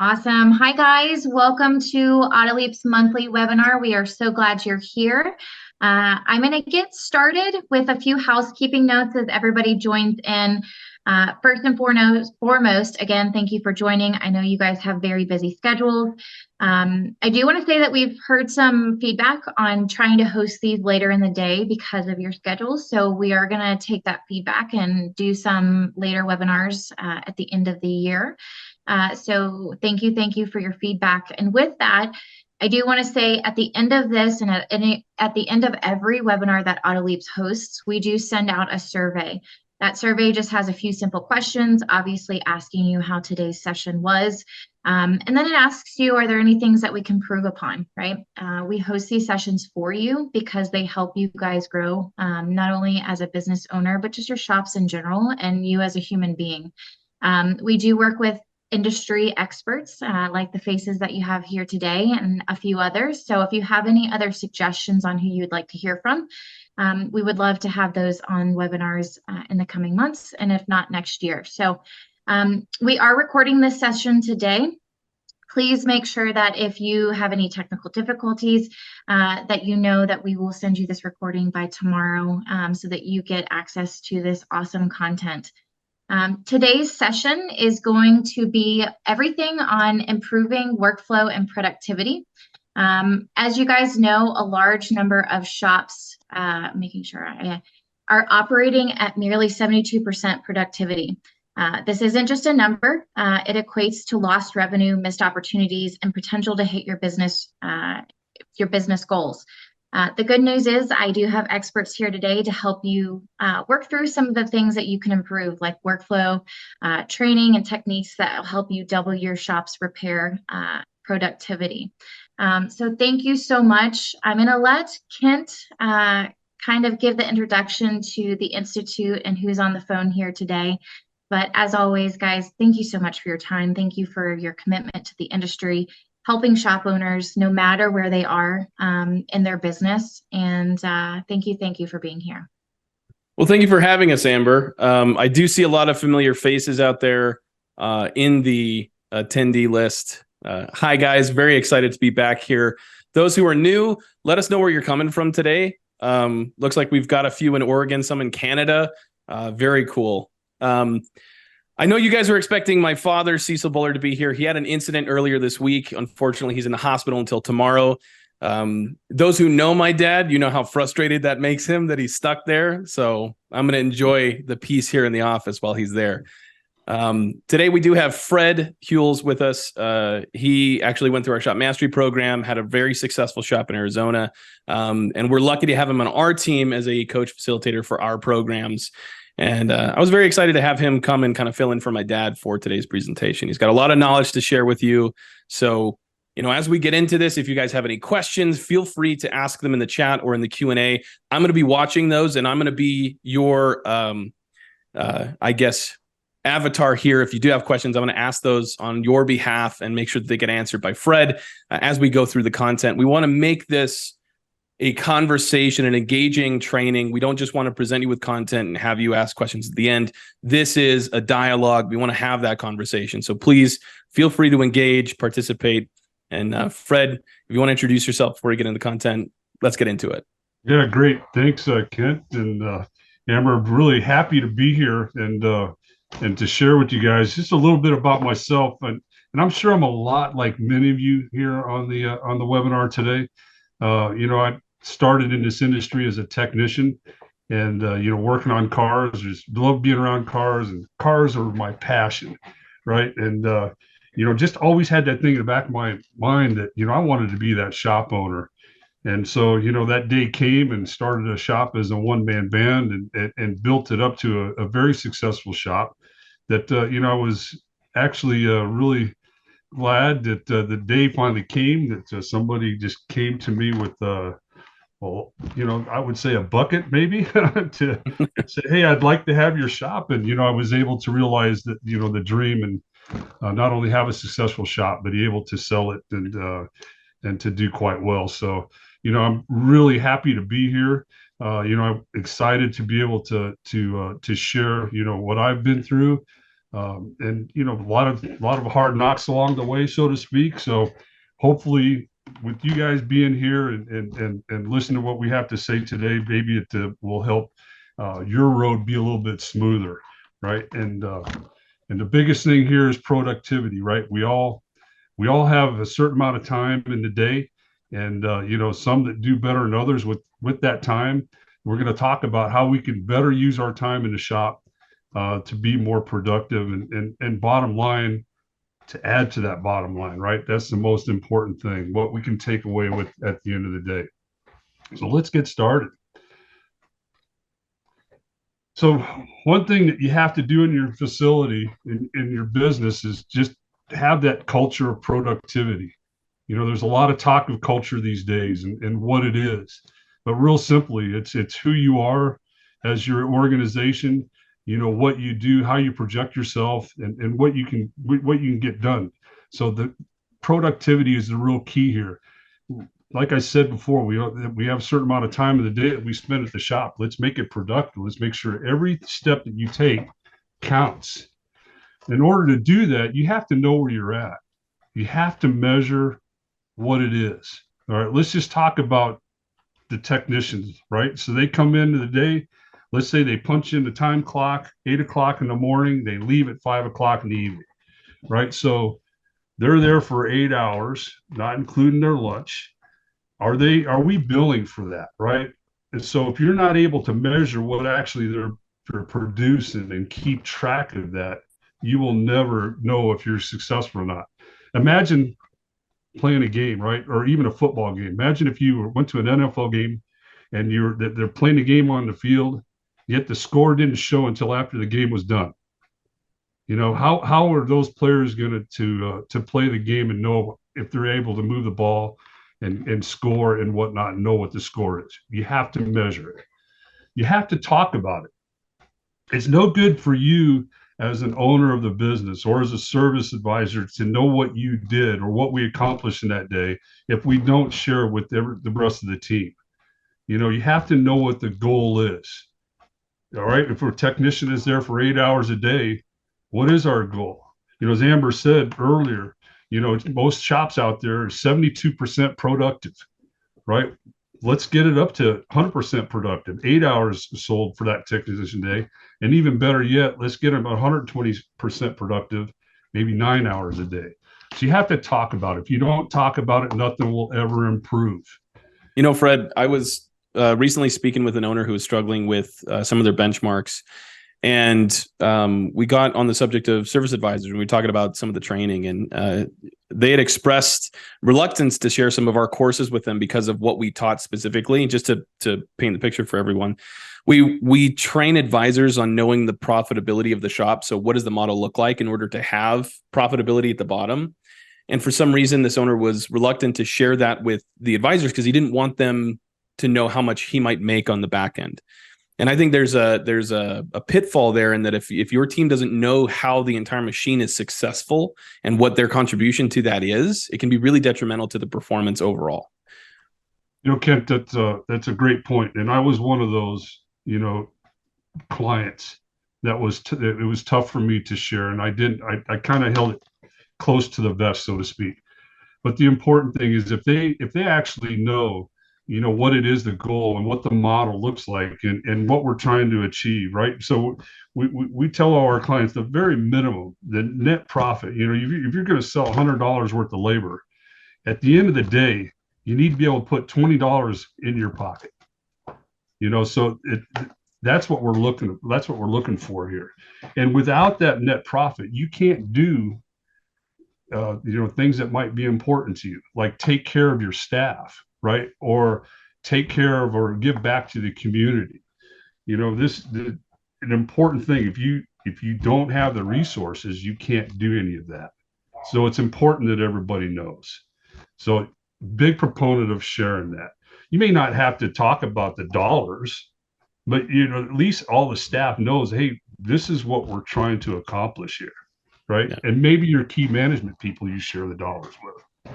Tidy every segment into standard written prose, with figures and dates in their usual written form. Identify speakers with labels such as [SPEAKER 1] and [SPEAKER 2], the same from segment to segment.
[SPEAKER 1] Awesome. Hi, guys. Welcome to AutoLeap's monthly webinar. We are so glad you're here. I'm going to get started with a few housekeeping notes as everybody joins in. First and foremost, again, thank you for joining. I know you guys have very busy schedules. I do want to say that we've heard some feedback on trying to host these later in the day because of your schedules. So we are going to take that feedback and do some later webinars at the end of the year. So thank you for your feedback. And with that, I do want to say at the end of this and at the end of every webinar that AutoLeap hosts, we do send out a survey. That survey just has a few simple questions, obviously asking you how today's session was. And then it asks you, are there any things that we can improve upon, right? We host these sessions for you because they help you guys grow, not only as a business owner, but just your shops in general and you as a human being. We do work with industry experts like the faces that you have here today and a few others. So if you have any other suggestions on who you'd like to hear from, we would love to have those on webinars in the coming months, and if not next year. So we are recording this session today. Please make sure that if you have any technical difficulties, that you know that we will send you this recording by tomorrow so that you get access to this awesome content. Today's session is going to be everything on improving workflow and productivity. As you guys know, a large number of shops, are operating at nearly 72% productivity. This isn't just a number. It equates to lost revenue, missed opportunities, and potential to hit your business goals. The good news is I do have experts here today to help you work through some of the things that you can improve, like workflow, training, and techniques that will help you double your shop's repair productivity. So thank you so much. I'm going to let Kent kind of give the introduction to the Institute and who's on the phone here today. But as always, guys, thank you so much for your time. Thank you for your commitment to the industry, helping shop owners no matter where they are in their business. And thank you for being here.
[SPEAKER 2] Well, thank you for having us, Amber. I do see a lot of familiar faces out there in the attendee list. Hi, guys. Very excited to be back here. Those who are new, let us know where you're coming from today. Looks like we've got a few in Oregon, some in Canada. Very cool. I know you guys were expecting my father, Cecil Bullard, to be here. He had an incident earlier this week. Unfortunately, he's in the hospital until tomorrow. Those who know my dad, you know how frustrated that makes him that he's stuck there. So I'm going to enjoy the peace here in the office while he's there. Today, we do have Fred Hules with us. He actually went through our Shop Mastery program, had a very successful shop in Arizona. And we're lucky to have him on our team as a coach facilitator for our programs. And I was very excited to have him come and kind of fill in for my dad for today's presentation. He's got a lot of knowledge to share with you. So, as we get into this, if you guys have any questions, feel free to ask them in the chat or in the Q&A. I'm going to be watching those, and I'm going to be your, avatar here. If you do have questions, I'm going to ask those on your behalf and make sure that they get answered by Fred as we go through the content. We want to make this a conversation, an engaging training. We don't just want to present you with content and have you ask questions at the end. This is a dialogue. We want to have that conversation. So please feel free to engage, participate. And Fred, if you want to introduce yourself before we get into the content, let's get into it.
[SPEAKER 3] Yeah, great. Thanks, Kent and Amber. Really happy to be here and to share with you guys just a little bit about myself. And I'm sure I'm a lot like many of you here on the webinar today. I started in this industry as a technician and, working on cars. Just love being around cars, and cars are my passion, right? And, just always had that thing in the back of my mind that, I wanted to be that shop owner. And so, that day came and started a shop as a one-man band and built it up to a very successful shop that, I was actually really glad that the day finally came, that somebody just came to me with, I would say a bucket maybe to say, hey, I'd like to have your shop. And, I was able to realize that, the dream and not only have a successful shop, but be able to sell it and to do quite well. So, I'm really happy to be here. I'm excited to be able to share, what I've been through. And a lot of hard knocks along the way, so to speak. So hopefully, with you guys being here and listen to what we have to say today, maybe it will help your road be a little bit smoother, right? And the biggest thing here is productivity, right? We all have a certain amount of time in the day, and some that do better than others with that time. We're going to talk about how we can better use our time in the shop to be more productive, and bottom line, to add to that bottom line, right? That's the most important thing, what we can take away with at the end of the day. So let's get started. So one thing that you have to do in your facility, in your business, is just have that culture of productivity. There's a lot of talk of culture these days, and what it is, but real simply, it's who you are as your organization, what you do, how you project yourself, and what you can get done. So the productivity is the real key here. Like I said before, we have a certain amount of time in the day that we spend at the shop. Let's make it productive. Let's make sure every step that you take counts. In order to do that, you have to know where you're at. You have to measure what it is. All right, let's just talk about the technicians, right? So they come into the day, let's say they punch in the time clock, 8 o'clock in the morning, they leave at 5 o'clock in the evening, right? So they're there for 8 hours, not including their lunch. Are we billing for that, right? And so if you're not able to measure what actually they're producing and keep track of that, you will never know if you're successful or not. Imagine playing a game, right? Or even a football game. Imagine if you went to an NFL game and they're playing the game on the field, yet the score didn't show until after the game was done. How are those players going to play the game and know if they're able to move the ball and score and whatnot, and know what the score is? You have to measure it. You have to talk about it. It's no good for you as an owner of the business or as a service advisor to know what you did or what we accomplished in that day if we don't share it with the rest of the team. You have to know what the goal is. All right. If a technician is there for 8 hours a day, what is our goal? As Amber said earlier, most shops out there are 72% productive, right? Let's get it up to 100% productive, 8 hours sold for that technician day. And even better yet, let's get them 120% productive, maybe 9 hours a day. So you have to talk about it. If you don't talk about it, nothing will ever improve.
[SPEAKER 2] Fred, I was recently speaking with an owner who was struggling with some of their benchmarks. And we got on the subject of service advisors, and we were talking about some of the training, and they had expressed reluctance to share some of our courses with them because of what we taught specifically. Just to paint the picture for everyone, we train advisors on knowing the profitability of the shop. So what does the model look like in order to have profitability at the bottom? And for some reason, this owner was reluctant to share that with the advisors because he didn't want them to know how much he might make on the back end. And I think there's a pitfall there in that if your team doesn't know how the entire machine is successful and what their contribution to that is, it can be really detrimental to the performance overall.
[SPEAKER 3] Kent, that's a great point. And I was one of those, clients that it was tough for me to share. And I kind of held it close to the vest, so to speak. But the important thing is if they actually know, what it is, the goal, and what the model looks like, and what we're trying to achieve, right? So we tell all our clients the very minimum, the net profit. If you're going to sell $100 worth of labor, at the end of the day, you need to be able to put $20 in your pocket. So that's what we're looking for here. And without that net profit, you can't do things that might be important to you, like take care of your staff, right? Or take care of or give back to the community. An important thing. If you don't have the resources, you can't do any of that. So it's important that everybody knows. So big proponent of sharing that. You may not have to talk about the dollars, but at least all the staff knows, hey, this is what we're trying to accomplish here, right? Yeah. And maybe your key management people you share the dollars with.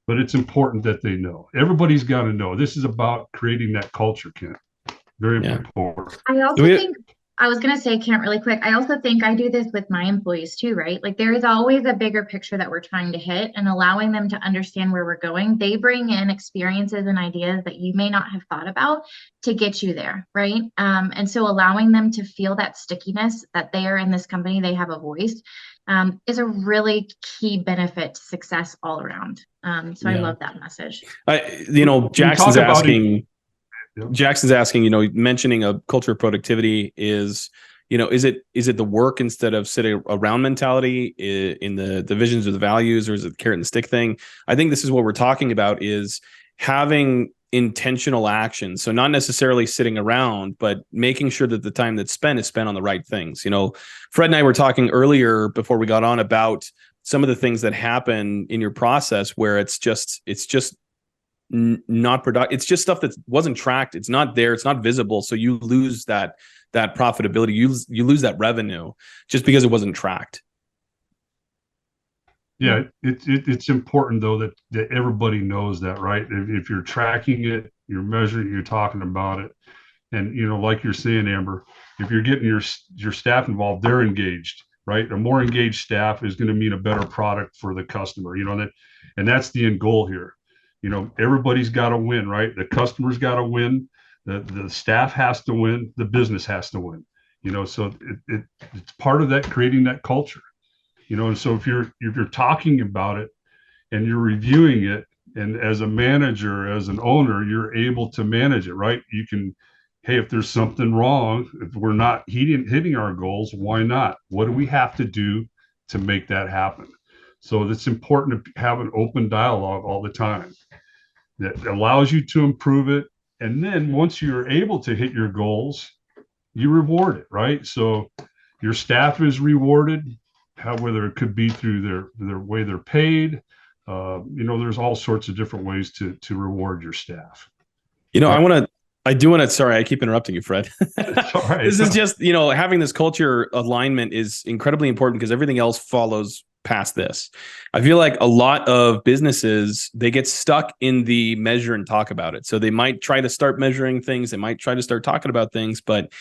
[SPEAKER 3] But it's important that they know. Everybody's got to know. This is about creating that culture, Kent. Very important.
[SPEAKER 1] I also think I was going to say, Kent, really quick. I also think I do this with my employees too, right? Like there is always a bigger picture that we're trying to hit and allowing them to understand where we're going. They bring in experiences and ideas that you may not have thought about to get you there, right? And so allowing them to feel that stickiness that they are in this company, they have a voice, is a really key benefit to success all around. So I love that message.
[SPEAKER 2] Jackson's asking. Jackson's asking, mentioning a culture of productivity is, is it the work instead of sitting around mentality in the visions or the values, or is it the carrot and stick thing? I think this is what we're talking about, is having intentional action. So not necessarily sitting around, but making sure that the time that's spent is spent on the right things. Fred and I were talking earlier before we got on about some of the things that happen in your process where it's just not productive. It's just stuff that wasn't tracked. It's not there. It's not visible. So you lose that profitability. You lose that revenue just because it wasn't tracked.
[SPEAKER 3] Yeah, it's important though that everybody knows that, right? If you're tracking it, you're measuring, you're talking about it, and like you're saying, Amber, if you're getting your staff involved, they're engaged, right? A more engaged staff is going to mean a better product for the customer. And that's the end goal here. Everybody's got to win, right? The customer's got to win, the staff has to win, the business has to win. So it's part of that, creating that culture. And so if you're talking about it and you're reviewing it, and as a manager, as an owner, you're able to manage it, right? You can, hey, if there's something wrong, if we're not hitting our goals, why not? What do we have to do to make that happen? So it's important to have an open dialogue all the time that allows you to improve it. And then once you're able to hit your goals, you reward it, right? So your staff is rewarded, whether it could be through their way they're paid. There's all sorts of different ways to reward your staff.
[SPEAKER 2] I do want to, sorry, I keep interrupting you, Fred.
[SPEAKER 3] All right.
[SPEAKER 2] This is just, having this culture alignment is incredibly important because everything else follows past this. I feel like a lot of businesses, they get stuck in the measure and talk about it. So they might try to start measuring things. They might try to start talking about things, but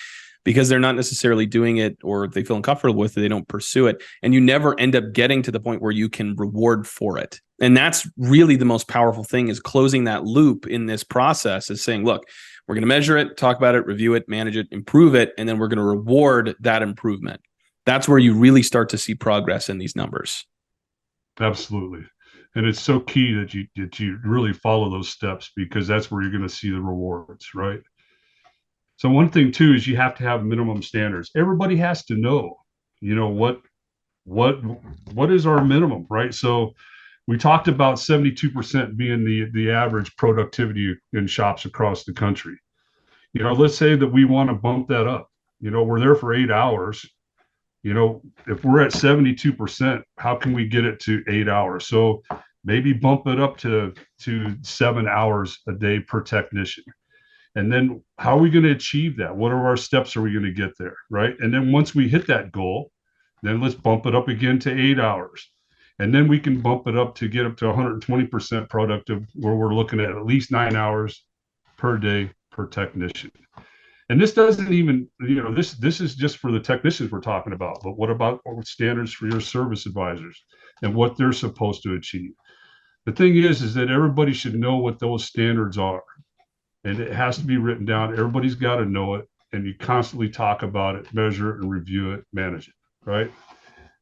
[SPEAKER 2] because they're not necessarily doing it or they feel uncomfortable with it, they don't pursue it. And you never end up getting to the point where you can reward for it. And that's really the most powerful thing, is closing that loop in this process, is saying, look, we're going to measure it, talk about it, review it, manage it, improve it, and then we're going to reward that improvement. That's where you really start to see progress in these numbers.
[SPEAKER 3] Absolutely. And it's so key that you really follow those steps, because that's where you're going to see the rewards, right? So one thing too is you have to have minimum standards. Everybody has to know, what is our minimum, right? So we talked about 72% being the average productivity in shops across the country. Let's say that we want to bump that up. We're there for 8 hours. If we're at 72%, how can we get it to 8 hours? So maybe bump it up to 7 hours a day per technician. And then how are we going to achieve that? What are our steps are we going to get there, right? And then once we hit that goal, then let's bump it up again to 8 hours. And then we can bump it up to get up to 120% productive, where we're looking at least 9 hours per day per technician. And this doesn't even, this is just for the technicians we're talking about. But what about standards for your service advisors and what they're supposed to achieve? The thing is that everybody should know what those standards are. And it has to be written down. Everybody's got to know it. And you constantly talk about it, measure it, and review it, manage it, right?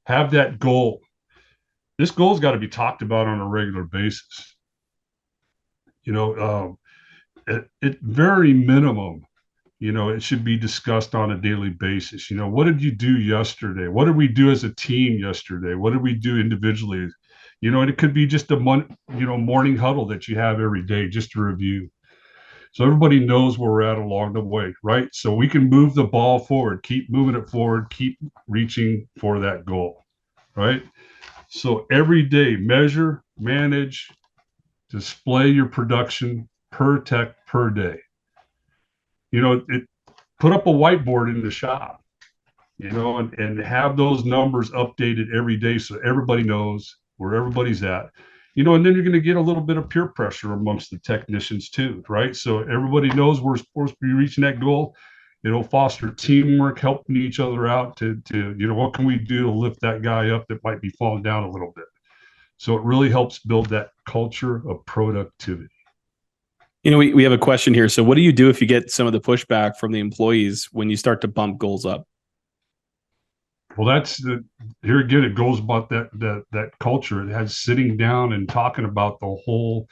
[SPEAKER 3] Have that goal. This goal's got to be talked about on a regular basis. At very minimum, it should be discussed on a daily basis. What did you do yesterday? What did we do as a team yesterday? What did we do individually? And it could be just a morning huddle that you have every day just to review. So everybody knows where we're at along the way, right? So we can move the ball forward, keep moving it forward, keep reaching for that goal, right? So every day, measure, manage, display your production per tech per day. Put up a whiteboard in the shop, and have those numbers updated every day so everybody knows where everybody's at. And then you're going to get a little bit of peer pressure amongst the technicians too, right? So everybody knows we're supposed to be reaching that goal. It'll foster teamwork, helping each other out to what can we do to lift that guy up that might be falling down a little bit. So it really helps build that culture of productivity.
[SPEAKER 2] We have a question here. So what do you do if you get some of the pushback from the employees when you start to bump goals up?
[SPEAKER 3] Well, here again, it goes about that culture. It has sitting down and talking about the whole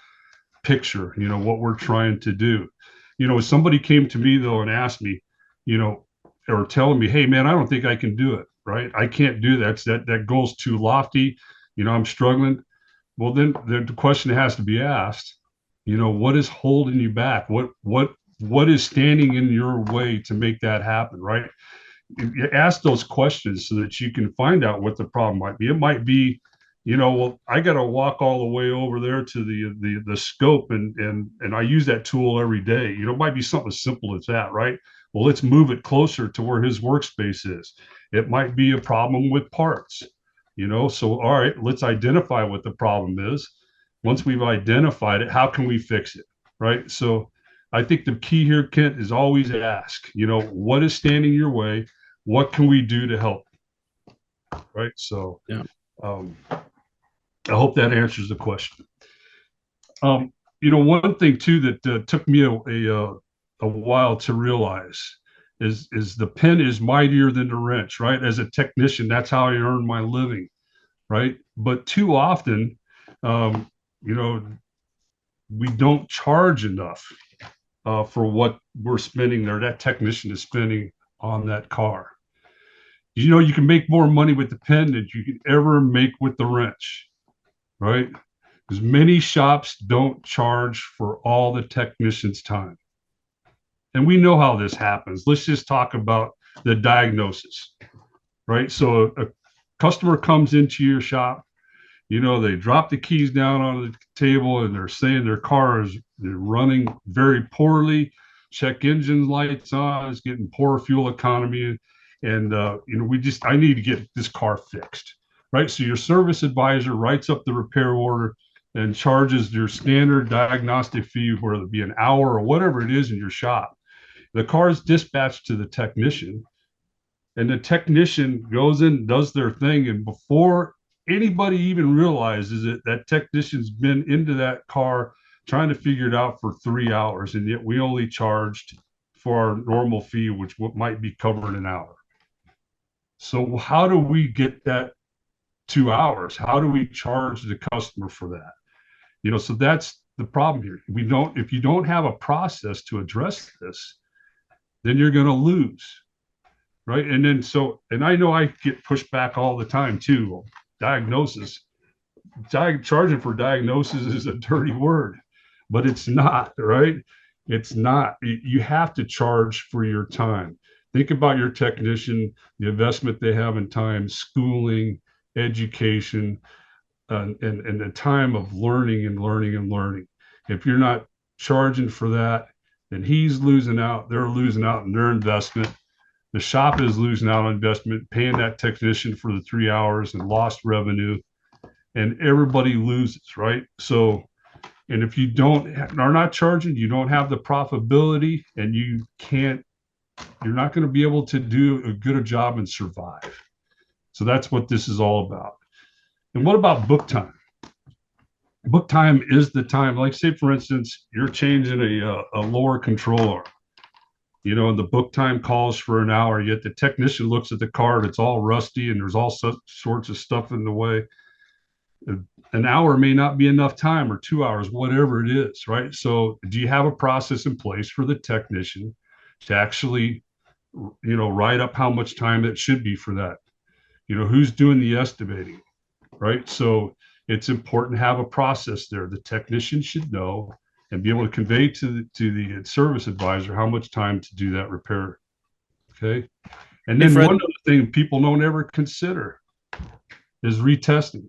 [SPEAKER 3] picture, what we're trying to do. If somebody came to me though and asked me, or telling me, hey man, I don't think I can do it, right? I can't do that. That goal's too lofty. I'm struggling. Well, then the question has to be asked, what is holding you back? What is standing in your way to make that happen, right? You ask those questions so that you can find out what the problem might be. It might be, well, I got to walk all the way over there to the scope, and I use that tool every day. It might be something as simple as that, right? Well, let's move it closer to where his workspace is. It might be a problem with parts, So all right, let's identify what the problem is. Once we've identified it, how can we fix it, right? So I think the key here, Kent, is always ask, what is standing your way? What can we do to help? Right. So,
[SPEAKER 2] yeah.
[SPEAKER 3] I hope that answers the question. One thing too that took me a while to realize is the pen is mightier than the wrench, right? As a technician, that's how I earn my living, right? But too often, we don't charge enough for what we're spending there. That technician is spending on that car. You can make more money with the pen than you can ever make with the wrench, right? Because many shops don't charge for all the technician's time. And we know how this happens. Let's just talk about the diagnosis, right? So a customer comes into your shop, they drop the keys down on the table and they're saying their car is running very poorly, check engine lights on, it's getting poor fuel economy. And, I need to get this car fixed, right? So your service advisor writes up the repair order and charges your standard diagnostic fee, whether it be an hour or whatever it is in your shop. The car is dispatched to the technician, and the technician goes in, does their thing. And before anybody even realizes it, that technician's been into that car trying to figure it out for 3 hours. And yet we only charged for our normal fee, which might be covered an hour. So how do we get that 2 hours? How do we charge the customer for that? So that's the problem here. If you don't have a process to address this, then you're going to lose, right? And I know I get pushed back all the time too. Diagnosis, charging for diagnosis is a dirty word, but it's not, right? It's not. You have to charge for your time. Think about your technician, the investment they have in time, schooling, education, and the time of learning and learning and learning. If you're not charging for that, then he's losing out. They're losing out in their investment. The shop is losing out on investment, paying that technician for the 3 hours and lost revenue, and everybody loses, right? So, and if you are not charging, you don't have the profitability, and you're not going to be able to do a good job and survive. So that's what this is all about. And what about book time? Book time is the time, like say, for instance, you're changing a lower controller, and the book time calls for an hour, yet the technician looks at the car, it's all rusty and there's all sorts of stuff in the way. An hour may not be enough time, or 2 hours, whatever it is, right? So do you have a process in place for the technician to actually, write up how much time it should be for that? Who's doing the estimating, right? So it's important to have a process there. The technician should know and be able to convey to the service advisor how much time to do that repair. Okay. And then one other thing people don't ever consider is retesting,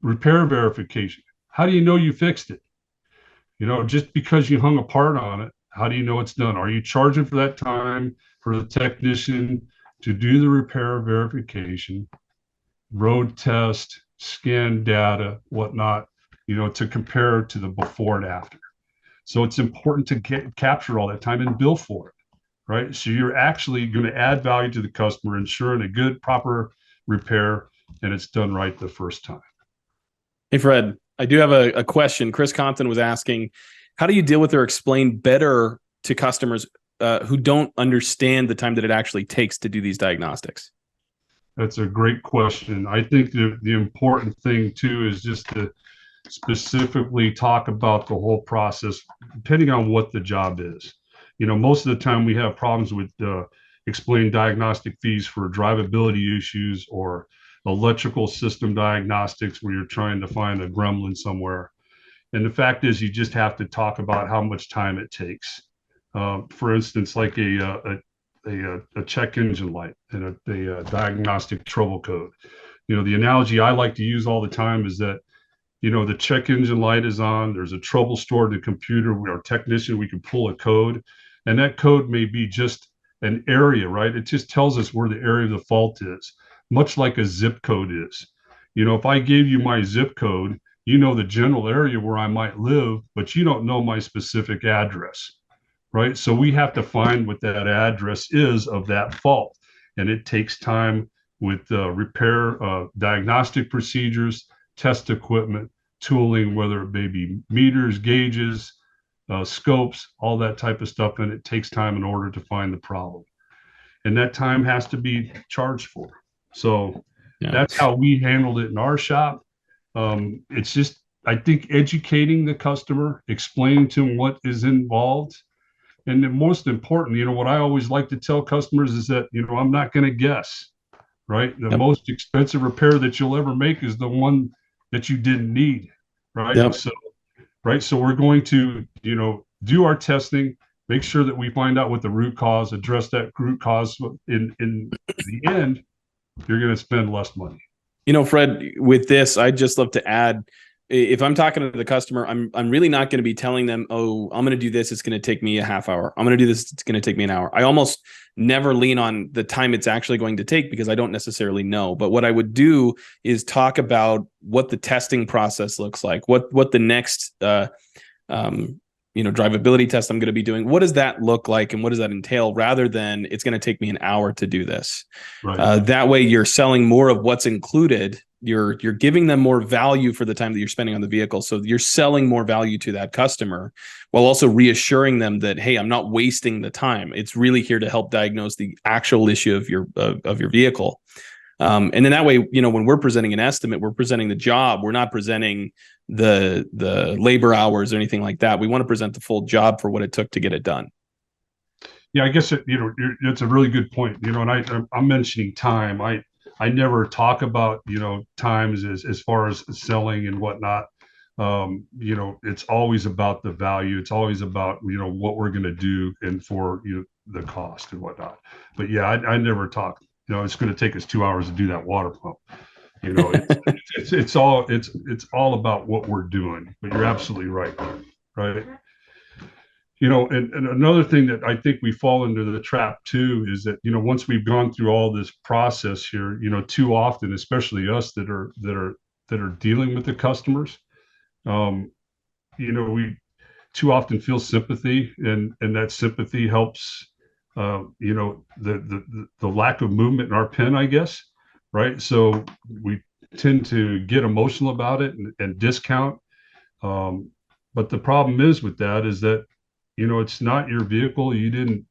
[SPEAKER 3] repair verification. How do you know you fixed it? Just because you hung a part on it, how do you know it's done? Are you charging for that time for the technician to do the repair verification, road test, scan data, whatnot, to compare to the before and after? So it's important to capture all that time and bill for it. right? So you're actually going to add value to the customer, ensuring a good, proper repair, and it's done right the first time.
[SPEAKER 2] Hey, Fred, I do have a question. Chris Compton was asking, how do you deal with or explain better to customers who don't understand the time that it actually takes to do these diagnostics?
[SPEAKER 3] That's a great question. I think the important thing too is just to specifically talk about the whole process, depending on what the job is. Most of the time we have problems with explaining diagnostic fees for drivability issues or electrical system diagnostics where you're trying to find a gremlin somewhere. And the fact is, you just have to talk about how much time it takes. For instance, like a check engine light and a diagnostic trouble code. The analogy I like to use all the time is that the check engine light is on, there's a trouble stored in the computer. We are a technician, we can pull a code, and that code may be just an area, right? It just tells us where the area of the fault is, much like a zip code is. If I gave you my zip code, the general area where I might live, but you don't know my specific address, right? So we have to find what that address is of that fault. And it takes time with repair, diagnostic procedures, test equipment, tooling, whether it may be meters, gauges, scopes, all that type of stuff. And it takes time in order to find the problem. And that time has to be charged for. So that's how we handled it in our shop. It's just, I think, educating the customer, explaining to them what is involved. And the most important, what I always like to tell customers is that, I'm not going to guess, right? The most expensive repair that you'll ever make is the one that you didn't need, right?
[SPEAKER 2] Yep.
[SPEAKER 3] So we're going to, do our testing, make sure that we find out what the root cause, address that root cause. In the end, you're going to spend less money.
[SPEAKER 2] Fred, with this, I'd just love to add, if I'm talking to the customer, I'm really not going to be telling them, oh, I'm going to do this, it's going to take me a half hour. I'm going to do this, it's going to take me an hour. I almost never lean on the time it's actually going to take because I don't necessarily know. But what I would do is talk about what the testing process looks like, what the next drivability test I'm going to be doing. What does that look like, and what does that entail, rather than it's going to take me an hour to do this? Right. That way, you're selling more of what's included. You're giving them more value for the time that you're spending on the vehicle. So you're selling more value to that customer while also reassuring them that, hey, I'm not wasting the time. It's really here to help diagnose the actual issue of your vehicle. And then that way, when we're presenting an estimate, we're presenting the job. We're not presenting the labor hours or anything like that. We want to present the full job for what it took to get it done.
[SPEAKER 3] Yeah, I guess it's a really good point. And I'm mentioning time. I never talk about times as far as selling and whatnot. It's always about the value. It's always about what we're going to do and for the cost and whatnot. But yeah, I never talk. It's going to take us 2 hours to do that water pump. It's all about what we're doing. But you're absolutely right, right? And another thing that I think we fall into the trap too is that once we've gone through all this process here, too often, especially us that are dealing with the customers, we too often feel sympathy, and that sympathy helps. The lack of movement in our pen, I guess, right? So we tend to get emotional about it and discount. But the problem is with that is that it's not your vehicle. You didn't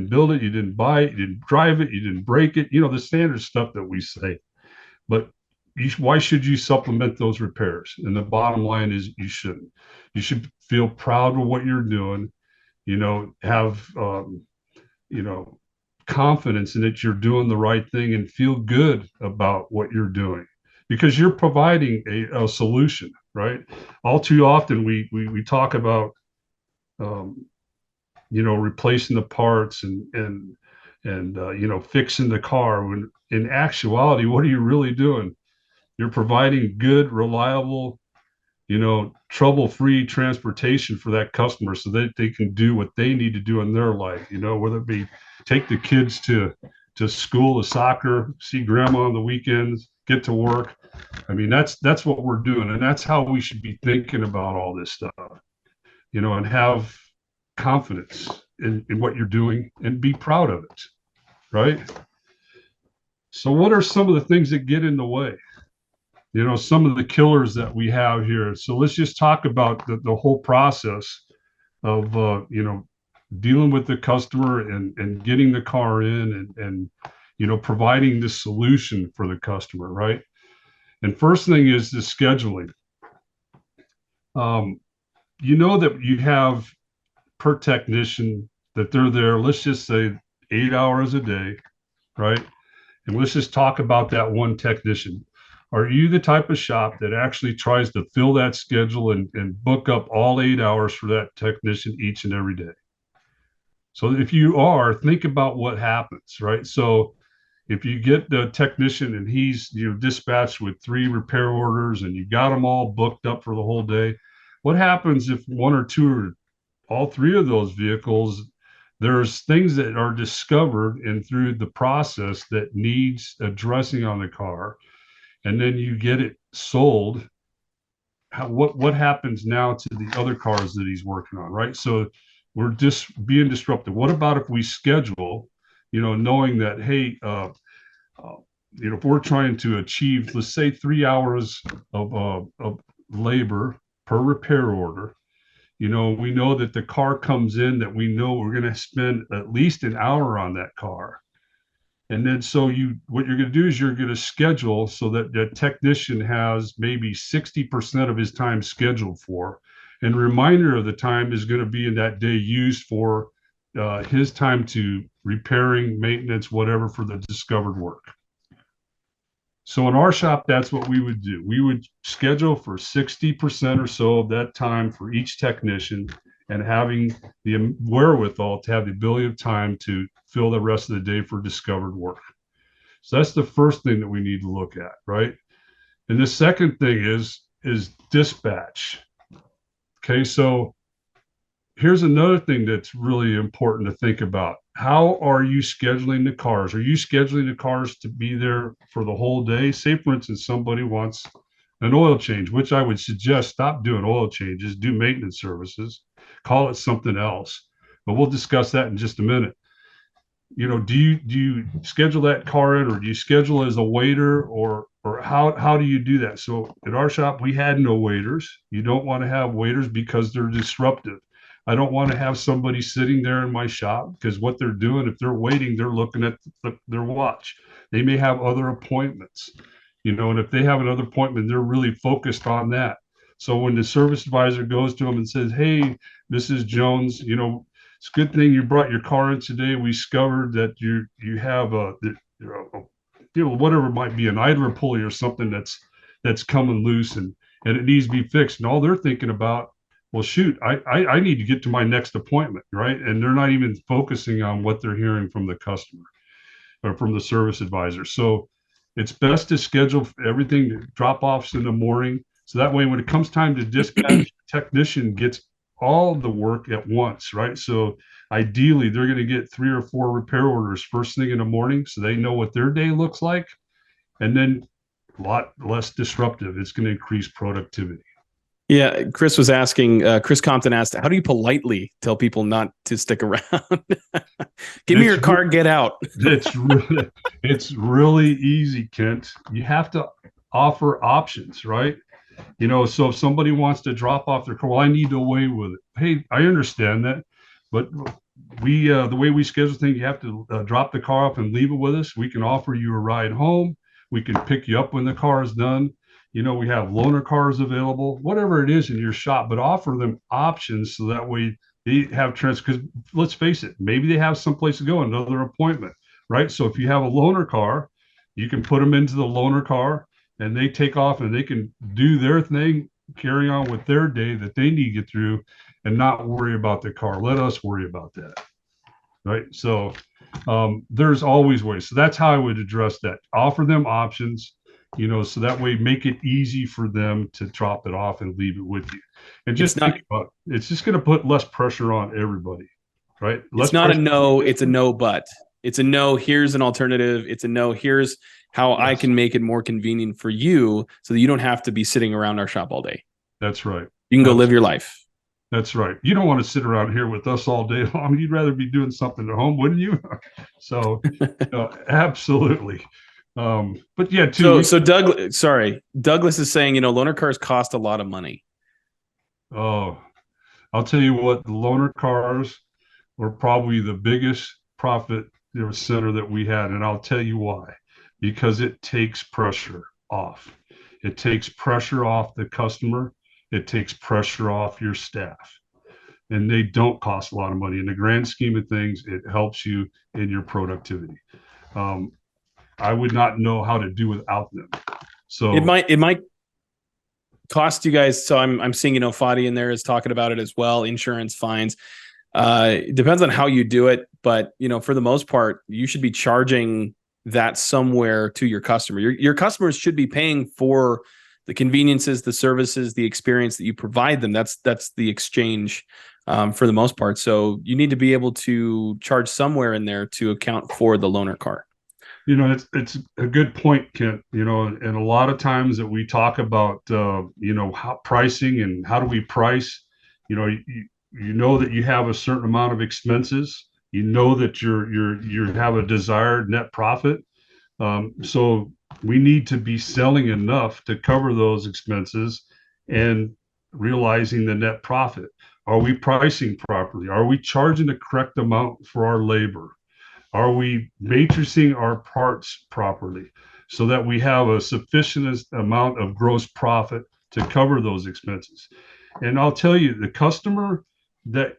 [SPEAKER 3] build it. You didn't buy it. You didn't drive it. You didn't break it. The standard stuff that we say. But why should you supplement those repairs? And the bottom line is you shouldn't. You should feel proud of what you're doing. Have confidence in that you're doing the right thing and feel good about what you're doing because you're providing a solution, right? All too often we talk about replacing the parts and fixing the car, when in actuality, what are you really doing? You're providing good, reliable, trouble-free transportation for that customer so that they can do what they need to do in their life, whether it be take the kids to school, to soccer, see grandma on the weekends, get to work. I mean, that's what we're doing. And that's how we should be thinking about all this stuff, and have confidence in what you're doing and be proud of it, right? So what are some of the things that get in the way? Some of the killers that we have here. So let's just talk about the whole process of, dealing with the customer and getting the car in and providing the solution for the customer, right? And first thing is the scheduling. That you have per technician that they're there, let's just say 8 hours a day, right? And let's just talk about that one technician. Are you the type of shop that actually tries to fill that schedule and book up all 8 hours for that technician each and every day? So if you are, think about what happens, right? So if you get the technician and he's dispatched with 3 repair orders and you got them all booked up for the whole day, what happens if 1 or 2 or all 3 of those vehicles, there's things that are discovered and through the process that needs addressing on the car, and then you get it sold? What happens now to the other cars that he's working on, right? So we're just being disruptive. What about if we schedule, knowing that, hey, if we're trying to achieve, let's say 3 hours of labor per repair order, we know that the car comes in that we know we're going to spend at least an hour on that car. And then what you're going to do is you're going to schedule so that the technician has maybe 60% of his time scheduled for, and the remainder of the time is going to be in that day used for his time to repairing, maintenance, whatever, for the discovered work. So in our shop, that's what we would do. We would schedule for 60% or so of that time for each technician, and having the wherewithal to have the ability of time to fill the rest of the day for discovered work. So that's the first thing that we need to look at, right? And the second thing is dispatch. Okay, so here's another thing that's really important to think about. How are you scheduling the cars? Are you scheduling the cars to be there for the whole day? Say, for instance, somebody wants an oil change, which I would suggest stop doing oil changes, do maintenance services, call it something else. But we'll discuss that in just a minute. Do you schedule that car in, or do you schedule as a waiter, or how do you do that? So at our shop, we had no waiters. You don't want to have waiters because they're disruptive. I don't want to have somebody sitting there in my shop, because what they're doing, if they're waiting, they're looking at their watch. They may have other appointments, and if they have another appointment, they're really focused on that. So when the service advisor goes to them and says, hey, Mrs. Jones, it's a good thing you brought your car in today. We discovered that you have whatever it might be, an idler pulley or something that's coming loose and it needs to be fixed. And all they're thinking about, well, shoot, I need to get to my next appointment, right? And they're not even focusing on what they're hearing from the customer or from the service advisor. So it's best to schedule everything, drop-offs in the morning. So that way, when it comes time to dispatch, the technician gets all the work at once, right? So ideally, they're going to get 3 or 4 repair orders first thing in the morning, so they know what their day looks like, and then a lot less disruptive. It's going to increase productivity.
[SPEAKER 2] Yeah, Chris was asking, Chris Compton asked, how do you politely tell people not to stick around? Give me your car, get out.
[SPEAKER 3] It's really easy, Kent. You have to offer options, right? So if somebody wants to drop off their car, well, I need to away with it. Hey, I understand that, but we the way we schedule things, you have to drop the car off and leave it with us. We can offer you a ride home. We can pick you up when the car is done. We have loaner cars available, whatever it is in your shop, but offer them options so that way they have because let's face it, maybe they have someplace to go, another appointment, right? So if you have a loaner car, you can put them into the loaner car and they take off and they can do their thing, carry on with their day that they need to get through and not worry about the car. Let us worry about that, right? So there's always ways. So that's how I would address that. Offer them options, so that way make it easy for them to drop it off and leave it with you. And just think about it. It's just going to put less pressure on everybody, right?
[SPEAKER 2] It's not a no, it's a no, but it's a no. Here's an alternative. It's a no. Here's how I can make it more convenient for you so that you don't have to be sitting around our shop all day.
[SPEAKER 3] That's right.
[SPEAKER 2] You can go live your life.
[SPEAKER 3] That's right. You don't want to sit around here with us all day long. You'd rather be doing something at home, wouldn't you? So, absolutely. But yeah, too.
[SPEAKER 2] So Douglas is saying, loaner cars cost a lot of money.
[SPEAKER 3] Oh, I'll tell you what, the loaner cars were probably the biggest profit center that we had, and I'll tell you why. Because it takes pressure off. It takes pressure off the customer. It takes pressure off your staff. And they don't cost a lot of money. In the grand scheme of things, it helps you in your productivity. Um, I would not know how to do without them. So
[SPEAKER 2] it might cost you guys. So I'm seeing, Fadi in there is talking about it as well. Insurance, fines. It depends on how you do it, but for the most part, you should be charging that somewhere to your customer. Your customers should be paying for the conveniences, the services, the experience that you provide them. That's the exchange for the most part. So you need to be able to charge somewhere in there to account for the loaner car.
[SPEAKER 3] It's a good point, Kent. And a lot of times that we talk about, how pricing and how do we price, you know that you have a certain amount of expenses. You know that you have a desired net profit. So we need to be selling enough to cover those expenses and realizing the net profit. Are we pricing properly? Are we charging the correct amount for our labor? Are we matrixing our parts properly so that we have a sufficient amount of gross profit to cover those expenses? And I'll tell you, the customer that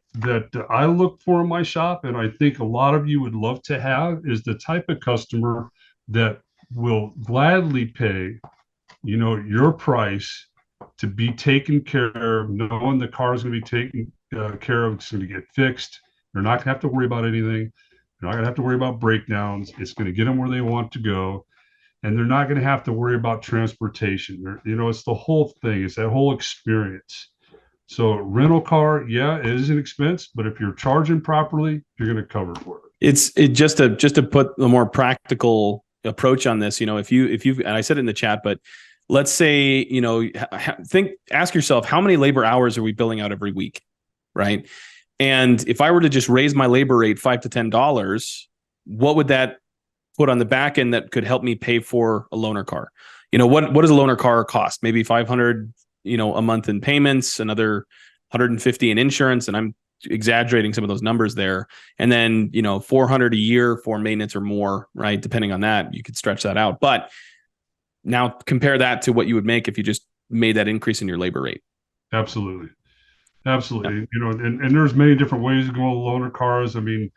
[SPEAKER 3] I look for in my shop, and I think a lot of you would love to have, is the type of customer that will gladly pay, your price to be taken care of, knowing the car is going to be taken care of, it's going to get fixed. They're not going to have to worry about anything. They're not going to have to worry about breakdowns. It's going to get them where they want to go. And they're not going to have to worry about transportation. It's the whole thing. It's that whole experience. So rental car, yeah, it is an expense, but if you're charging properly, you're going to cover for it.
[SPEAKER 2] Just to put a more practical approach on this, if you and I said it in the chat, but let's say, ask yourself, how many labor hours are we billing out every week? Right. And if I were to just raise my labor rate $5 to $10, what would that put on the back end that could help me pay for a loaner car? What does a loaner car cost? Maybe 500, a month in payments, another 150 in insurance. And I'm exaggerating some of those numbers there. And then, 400 a year for maintenance or more, right? Depending on that, you could stretch that out. But now compare that to what you would make if you just made that increase in your labor rate.
[SPEAKER 3] Absolutely. Absolutely. Yeah. And there's many different ways to go on loaner cars. I mean,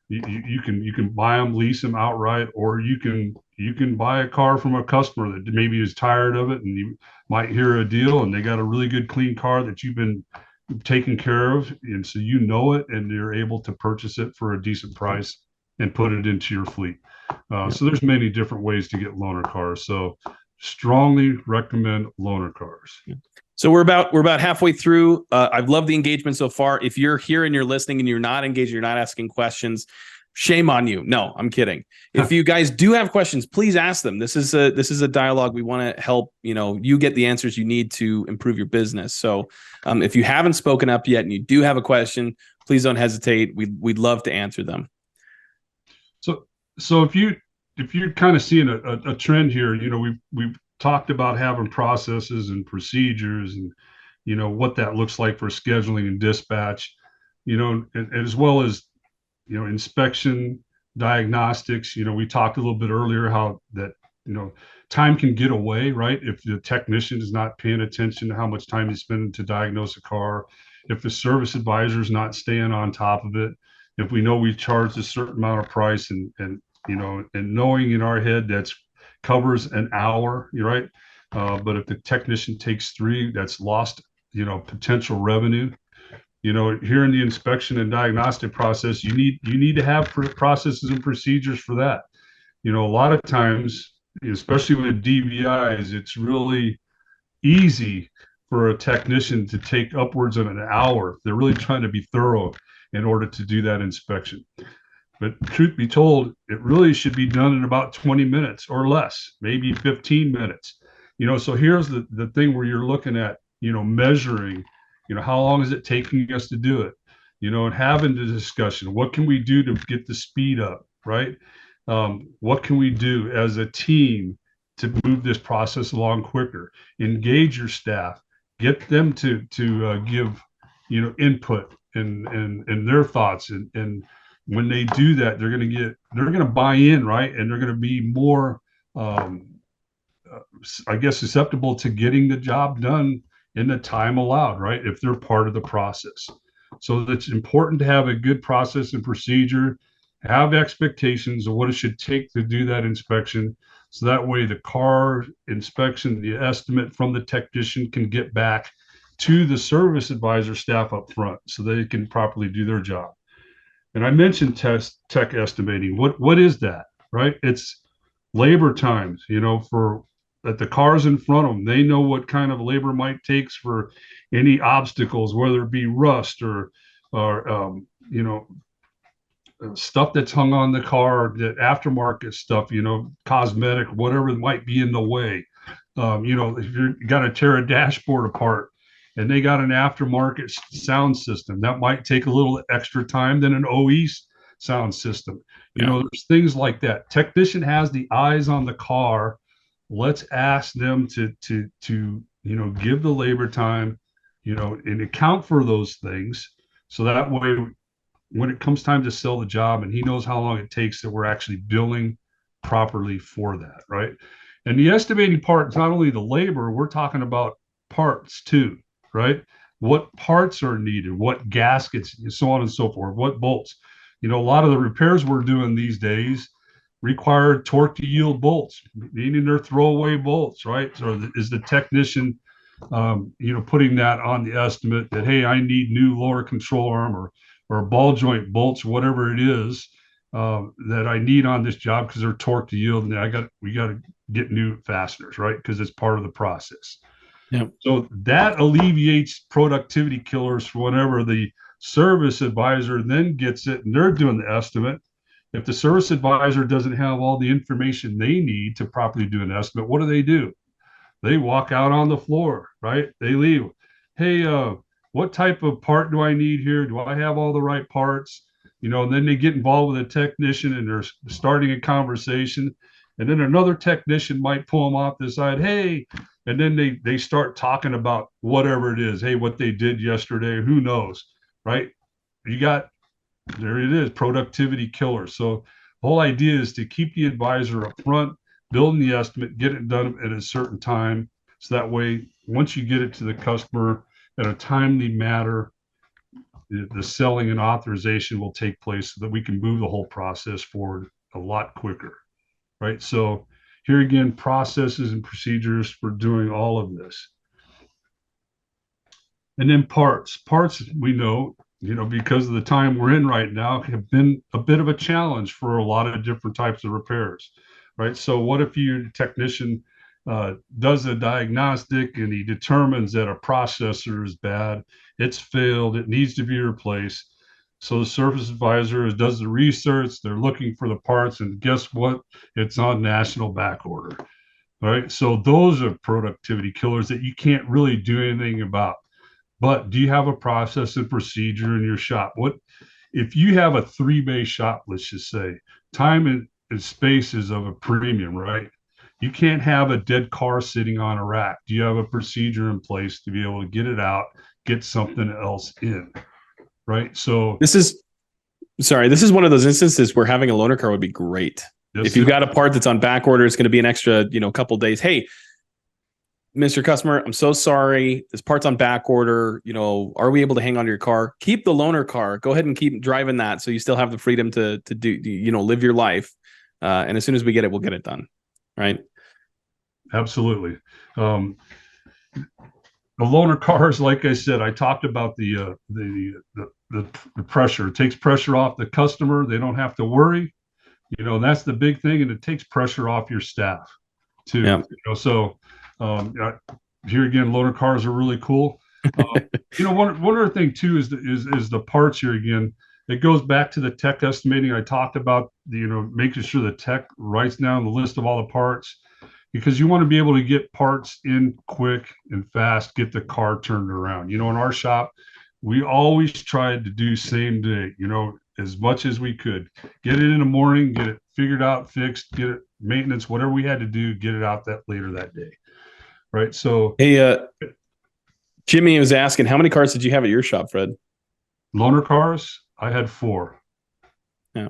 [SPEAKER 3] you can buy them, lease them outright, or you can buy a car from a customer that maybe is tired of it, and you might hear a deal and they got a really good clean car that you've been taking care of, and so it, and you're able to purchase it for a decent price and put it into your fleet. So there's many different ways to get loaner cars. So strongly recommend loaner cars.
[SPEAKER 2] So we're about halfway through. I've loved the engagement so far. If you're here and you're listening and you're not engaged, you're not asking questions, shame on you. No, I'm kidding. If you guys do have questions, please ask them. This is a dialogue. We want to help, you get the answers you need to improve your business. So if you haven't spoken up yet and you do have a question, please don't hesitate. We'd love to answer them.
[SPEAKER 3] So if you're kind of seeing a trend here, we've talked about having processes and procedures and, what that looks like for scheduling and dispatch, and as well as, inspection, diagnostics. We talked a little bit earlier how that, time can get away, right? If the technician is not paying attention to how much time he's spending to diagnose a car, if the service advisor is not staying on top of it, if we know we charged a certain amount of price and knowing in our head that's covers an hour, right? But if the technician takes 3, that's lost, potential revenue. Here in the inspection and diagnostic process, you need to have processes and procedures for that. A lot of times, especially with DVIs, it's really easy for a technician to take upwards of an hour. They're really trying to be thorough in order to do that inspection. But truth be told, it really should be done in about 20 minutes or less, maybe 15 minutes. So here's the thing where you're looking at, measuring How long is it taking us to do it? And having the discussion, what can we do to get the speed up, right? What can we do as a team to move this process along quicker? Engage your staff, get them to give input and their thoughts, and when they do that, they're going to buy in, right? And they're going to be more I guess susceptible to getting the job done in the time allowed, right? If they're part of the process. So it's important to have a good process and procedure, have expectations of what it should take to do that inspection. So that way the car inspection, the estimate from the technician can get back to the service advisor staff up front so they can properly do their job. And I mentioned tech estimating. What is that, right? It's labor times, for that the cars in front of them, they know what kind of labor might takes for any obstacles, whether it be rust or stuff that's hung on the car, that aftermarket stuff, cosmetic, whatever might be in the way. If you got to tear a dashboard apart and they got an aftermarket sound system, that might take a little extra time than an OE sound system. There's things like that. Technician has the eyes on the car. Let's ask them to give the labor time, and account for those things. So that way, when it comes time to sell the job and he knows how long it takes, that we're actually billing properly for that, right? And the estimating part is not only the labor, we're talking about parts too, right? What parts are needed, what gaskets, so on and so forth, what bolts. A lot of the repairs we're doing these days require torque to yield bolts, meaning they're throwaway bolts, right? So is the technician, putting that on the estimate that, hey, I need new lower control arm or ball joint bolts, whatever it is that I need on this job because they're torque to yield, and we got to get new fasteners, right? Because it's part of the process.
[SPEAKER 2] Yeah.
[SPEAKER 3] So that alleviates productivity killers for whenever the service advisor then gets it and they're doing the estimate. If the service advisor doesn't have all the information they need to properly do an estimate, what do? They walk out on the floor, right? They leave. Hey, what type of part do I need here? Do I have all the right parts? And then they get involved with a technician and they're starting a conversation. And then another technician might pull them off the side. Hey, and then they start talking about whatever it is. Hey, what they did yesterday, who knows, right? There it is, productivity killer. So the whole idea is to keep the advisor up front, building the estimate, get it done at a certain time. So that way, once you get it to the customer in a timely manner, the selling and authorization will take place so that we can move the whole process forward a lot quicker, right? So here again, processes and procedures for doing all of this. And then parts, we know, because of the time we're in right now, have been a bit of a challenge for a lot of different types of repairs, right? So what if your technician does a diagnostic and he determines that a processor is bad, it's failed, it needs to be replaced. So the service advisor does the research, they're looking for the parts, and guess what? It's on national back order, right? So those are productivity killers that you can't really do anything about. But do you have a process and procedure in your shop? What if you have a 3-bay shop, let's just say, time and space is of a premium, right? You can't have a dead car sitting on a rack. Do you have a procedure in place to be able to get it out, get something else in, right? So
[SPEAKER 2] this is one of those instances where having a loaner car would be great. If you've got a part that's on back order, it's going to be an extra, couple days. Hey, Mr. Customer, I'm so sorry. This part's on back order. Are we able to hang on to your car? Keep the loaner car. Go ahead and keep driving that, so you still have the freedom to do, live your life. And as soon as we get it, we'll get it done. Right?
[SPEAKER 3] Absolutely. The loaner cars, like I said, I talked about the pressure. It takes pressure off the customer. They don't have to worry. That's the big thing, and it takes pressure off your staff too.
[SPEAKER 2] Yeah.
[SPEAKER 3] So. Here again, loaner cars are really cool. One other thing too is the parts here again. It goes back to the tech estimating I talked about. Making sure the tech writes down the list of all the parts. because you want to be able to get parts in quick and fast, get the car turned around. In our shop, we always tried to do same day, as much as we could. Get it in the morning, get it figured out, fixed, get it maintenance, whatever we had to do, get it out that later that day. Right. So,
[SPEAKER 2] Hey, Jimmy was asking, how many cars did you have at your shop, Fred?
[SPEAKER 3] loaner cars, I had 4.
[SPEAKER 2] Yeah.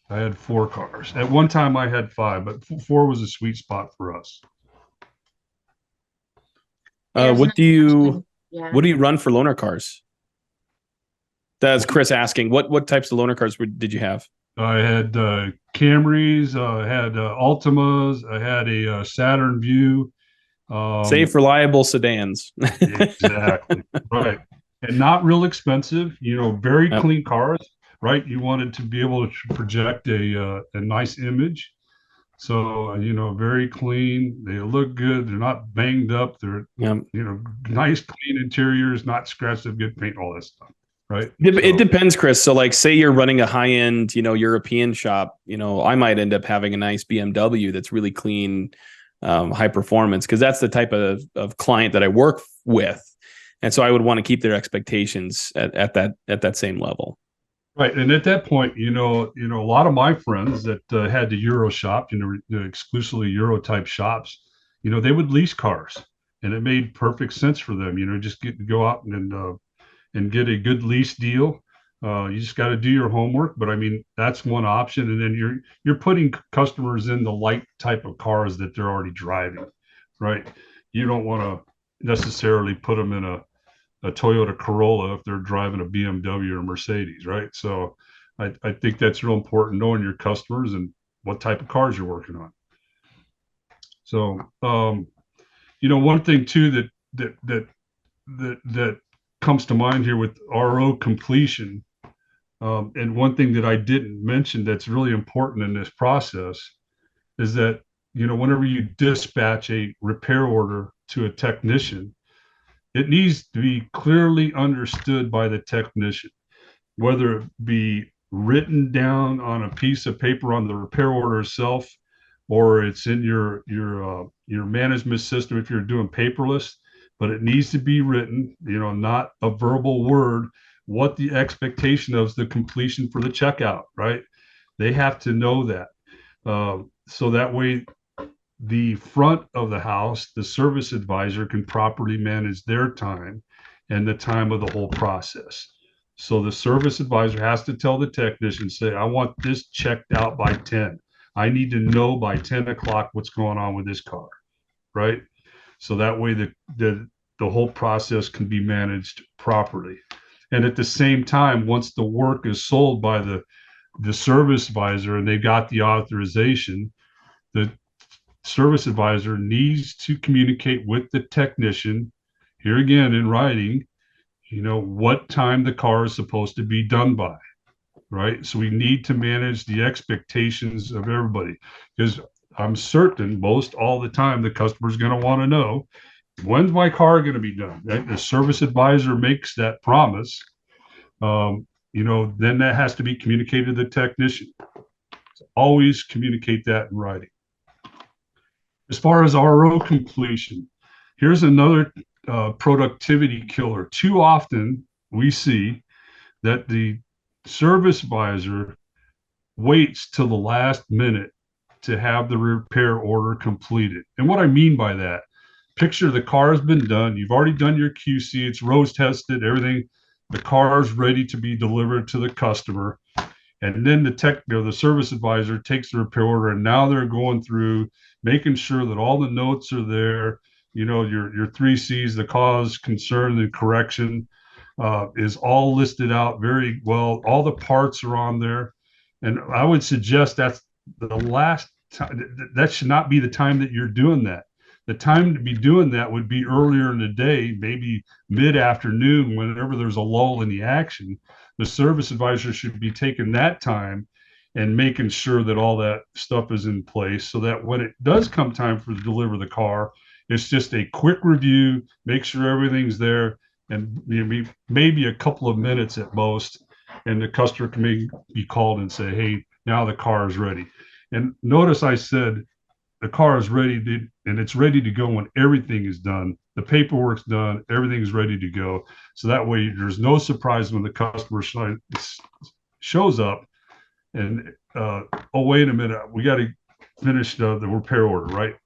[SPEAKER 3] I had 4 cars. At one time I had 5, but 4 was a sweet spot for us.
[SPEAKER 2] What do you
[SPEAKER 1] Yeah.
[SPEAKER 2] what do you run for loaner cars? That's Chris asking. What types of loaner cars did you have?
[SPEAKER 3] I had Camrys, I had Altimas, I had a Saturn Vue.
[SPEAKER 2] Safe, reliable sedans.
[SPEAKER 3] Exactly. Right. And not real expensive, very
[SPEAKER 2] Yep.
[SPEAKER 3] clean cars, right? You wanted to be able to project a nice image. So, very clean. They look good. They're not banged up. They're,
[SPEAKER 2] Yep.
[SPEAKER 3] nice, clean interiors, not scratched up, good paint, all that stuff. Right.
[SPEAKER 2] It depends, Chris. So, like, say you're running a high-end, European shop. I might end up having a nice BMW that's really clean, high performance, because that's the type of client that I work with, and so I would want to keep their expectations at that same level.
[SPEAKER 3] Right. And at that point, a lot of my friends that had the Euro shop, the exclusively Euro type shops, they would lease cars, and it made perfect sense for them. Just go out and get a good lease deal. You just got to do your homework, but I mean that's one option, and then you're putting customers in the light type of cars that they're already driving, right? You don't want to necessarily put them in a Toyota Corolla if they're driving a BMW or a Mercedes, right? So I think that's real important, knowing your customers and what type of cars you're working on. So one thing too that comes to mind here with RO completion, and one thing that I didn't mention that's really important in this process is that whenever you dispatch a repair order to a technician, it needs to be clearly understood by the technician, whether it be written down on a piece of paper on the repair order itself, or it's in your management system if you're doing paperless. But it needs to be written, not a verbal word, what the expectation of the completion for the checkout, right? They have to know that. So that way the front of the house, the service advisor, can properly manage their time and the time of the whole process. So the service advisor has to tell the technician, say, I want this checked out by 10. I need to know by 10 o'clock what's going on with this car, right? So that way the whole process can be managed properly. And at the same time, once the work is sold by the service advisor and they got the authorization, the service advisor needs to communicate with the technician, here again in writing, what time the car is supposed to be done by, right? So we need to manage the expectations of everybody, because I'm certain most all the time the customer's going to want to know, when's my car going to be done? Right? The service advisor makes that promise. Then that has to be communicated to the technician. So always communicate that in writing. As far as RO completion, here's another productivity killer. Too often we see that the service advisor waits till the last minute to have the repair order completed. And what I mean by that, picture the car has been done. You've already done your QC. It's road tested, everything. The car is ready to be delivered to the customer. And then the service advisor takes the repair order, and now they're going through making sure that all the notes are there. Your 3Cs, the cause, concern, and correction, is all listed out very well. All the parts are on there. And I would suggest that's the last time. That should not be the time that you're doing that. The time to be doing that would be earlier in the day, maybe mid-afternoon, whenever there's a lull in the action. The service advisor should be taking that time and making sure that all that stuff is in place, so that when it does come time for to deliver the car, it's just a quick review, make sure everything's there, and maybe a couple of minutes at most, and the customer can be called and say, hey, now the car is ready. And notice I said the car is ready and it's ready to go when everything is done. The paperwork's done, everything's ready to go. So that way there's no surprise when the customer shows up and, oh, wait a minute, we got to finish the repair order, right?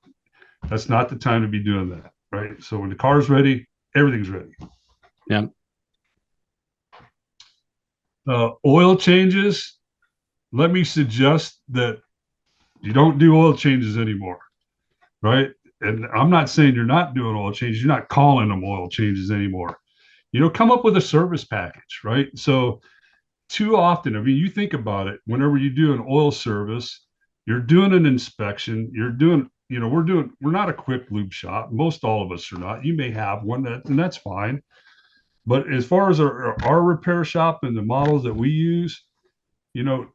[SPEAKER 3] That's not the time to be doing that, right? So when the car's ready, everything's ready.
[SPEAKER 2] Yeah.
[SPEAKER 3] Oil changes, let me suggest that you don't do oil changes anymore, right? And I'm not saying you're not doing oil changes. You're not calling them oil changes anymore. Come up with a service package, right? So too often, I mean, you think about it, whenever you do an oil service, you're doing an inspection, we're not a quick lube shop. Most all of us are not. You may have one, and that's fine. But as far as our repair shop and the models that we use,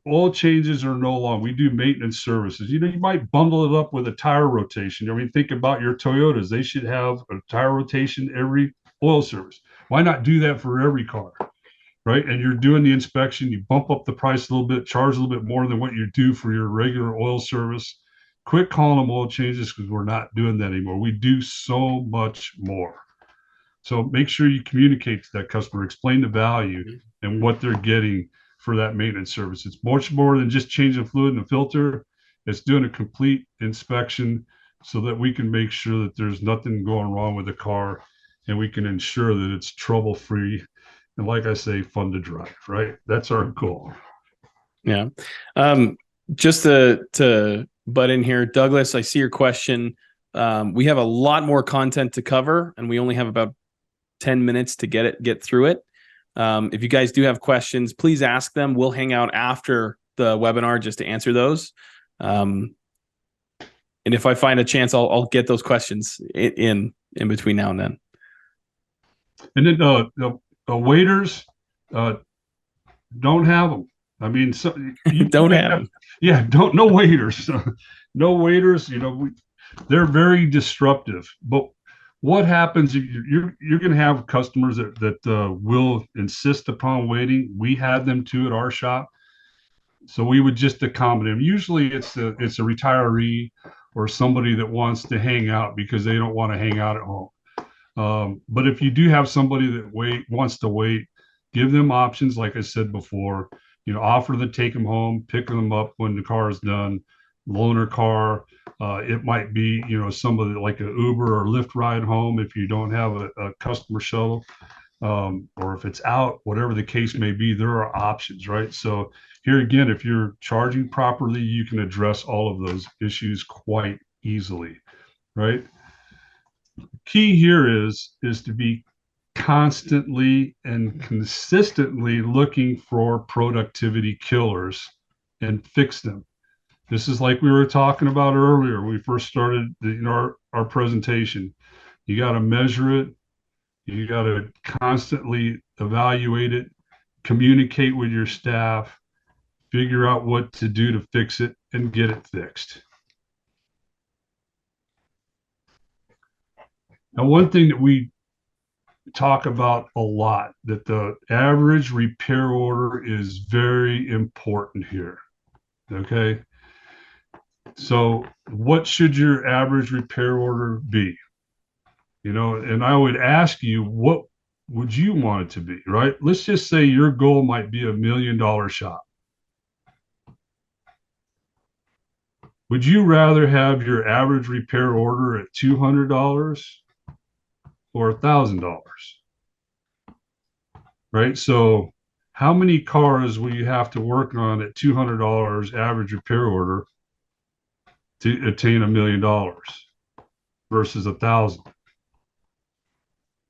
[SPEAKER 3] oil changes are no longer. We do maintenance services. You might bundle it up with a tire rotation. I mean, think about your Toyotas. They should have a tire rotation every oil service. Why not do that for every car, right? And you're doing the inspection. You bump up the price a little bit, charge a little bit more than what you do for your regular oil service. Quit calling them oil changes because we're not doing that anymore. We do so much more. So make sure you communicate to that customer, explain the value and what they're getting for that maintenance service. It's much more than just changing fluid in the filter. It's doing a complete inspection so that we can make sure that there's nothing going wrong with the car and we can ensure that it's trouble-free. And like I say, fun to drive, right? That's our goal.
[SPEAKER 2] Yeah. Just to butt in here, Douglas, I see your question. We have a lot more content to cover and we only have about 10 minutes to get through it. If you guys do have questions, please ask them. We'll hang out after the webinar just to answer those. And if I find a chance, I'll get those questions in between now and then.
[SPEAKER 3] And then the waiters don't have them. I mean, so you
[SPEAKER 2] don't have them.
[SPEAKER 3] Yeah, no waiters. No waiters. They're very disruptive. But what happens if you're going to have customers that will insist upon waiting? We had them too at our shop, so we would just accommodate them. Usually, it's a retiree or somebody that wants to hang out because they don't want to hang out at home. But if you do have somebody that wants to wait, give them options. Like I said before, offer to take them home, pick them up when the car is done, loaner car. It might be, somebody like an Uber or Lyft ride home if you don't have a customer shuttle, or if it's out, whatever the case may be, there are options, right? So here again, if you're charging properly, you can address all of those issues quite easily, right? Key here is to be constantly and consistently looking for productivity killers and fix them. This is like we were talking about earlier when we first started our presentation. You got to measure it. You got to constantly evaluate it, communicate with your staff, figure out what to do to fix it, and get it fixed. Now, one thing that we talk about a lot, that the average repair order is very important here, okay? So what should your average repair order be? And I would ask you, what would you want it to be, right? Let's just say your goal might be $1 million shop. Would you rather have your average repair order at $200 or $1,000? Right? So how many cars will you have to work on at $200 average repair order to attain $1 million versus 1,000?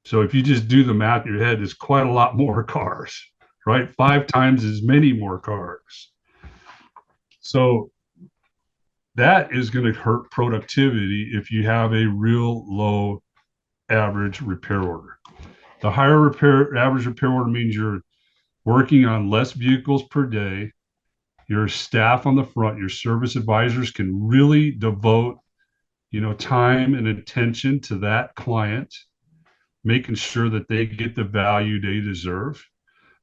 [SPEAKER 3] So if you just do the math in your head, it's quite a lot more cars, right? 5 times as many more cars. So that is going to hurt productivity if you have a real low average repair order. The higher average repair order means you're working on less vehicles per day. Your staff on the front, your service advisors can really devote, time and attention to that client, making sure that they get the value they deserve,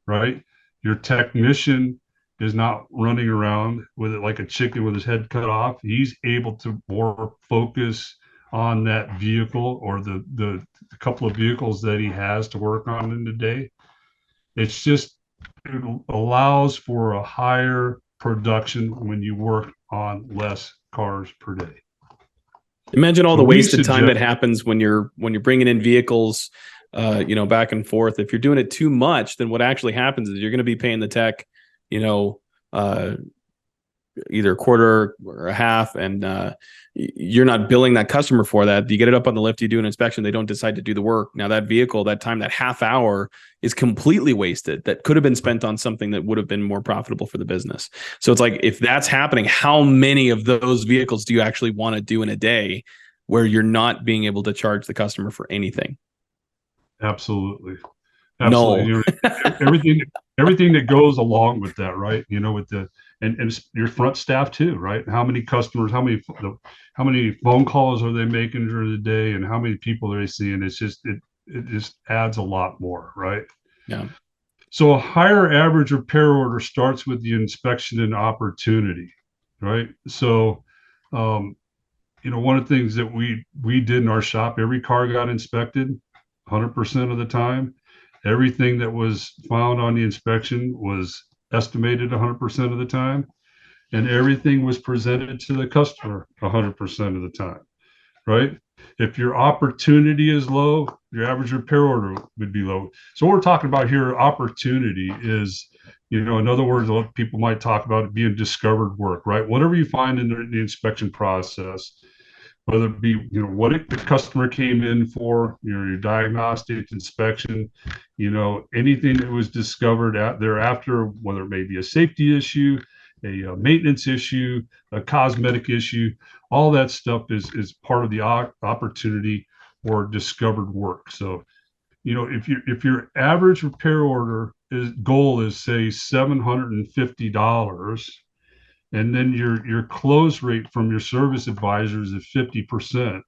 [SPEAKER 3] right? Your technician is not running around with it like a chicken with his head cut off. He's able to more focus on that vehicle or the couple of vehicles that he has to work on in the day. It's just, it allows for a higher production when you work on less cars per day.
[SPEAKER 2] Imagine all
[SPEAKER 3] So
[SPEAKER 2] the
[SPEAKER 3] we
[SPEAKER 2] wasted time that
[SPEAKER 3] suggest-
[SPEAKER 2] happens when you're bringing in vehicles, back and forth. If you're doing it too much, then what actually happens is you're going to be paying the tech, uh, either a quarter or a half, and you're not billing that customer for that. You get it up on the lift, you do an inspection, they don't decide to do the work. Now that vehicle, that time, that half hour is completely wasted. That could have been spent on something that would have been more profitable for the business. So it's like, if that's happening, how many of those vehicles do you actually want to do in a day where you're not being able to charge the customer for anything?
[SPEAKER 3] Absolutely.
[SPEAKER 2] No.
[SPEAKER 3] Everything that goes along with that, right? With the and your front staff too, right? How many customers, how many phone calls are they making during the day, and how many people are they seeing? It just adds a lot more, right?
[SPEAKER 2] Yeah.
[SPEAKER 3] So a higher average repair order starts with the inspection and opportunity, right? So, one of the things that we did in our shop, every car got inspected 100% of the time. Everything that was found on the inspection was estimated 100% of the time, and everything was presented to the customer 100% of the time, right? If your opportunity is low, your average repair order would be low. So what we're talking about here, opportunity, is, in other words, what people might talk about it being discovered work, right? Whatever you find in the inspection process, whether it be, what the customer came in for, your diagnostic inspection, anything that was discovered thereafter, whether it may be a safety issue, a maintenance issue, a cosmetic issue, all that stuff is part of the opportunity or discovered work. So, if your average repair order goal is, say, $750, and then your close rate from your service advisors is 50%,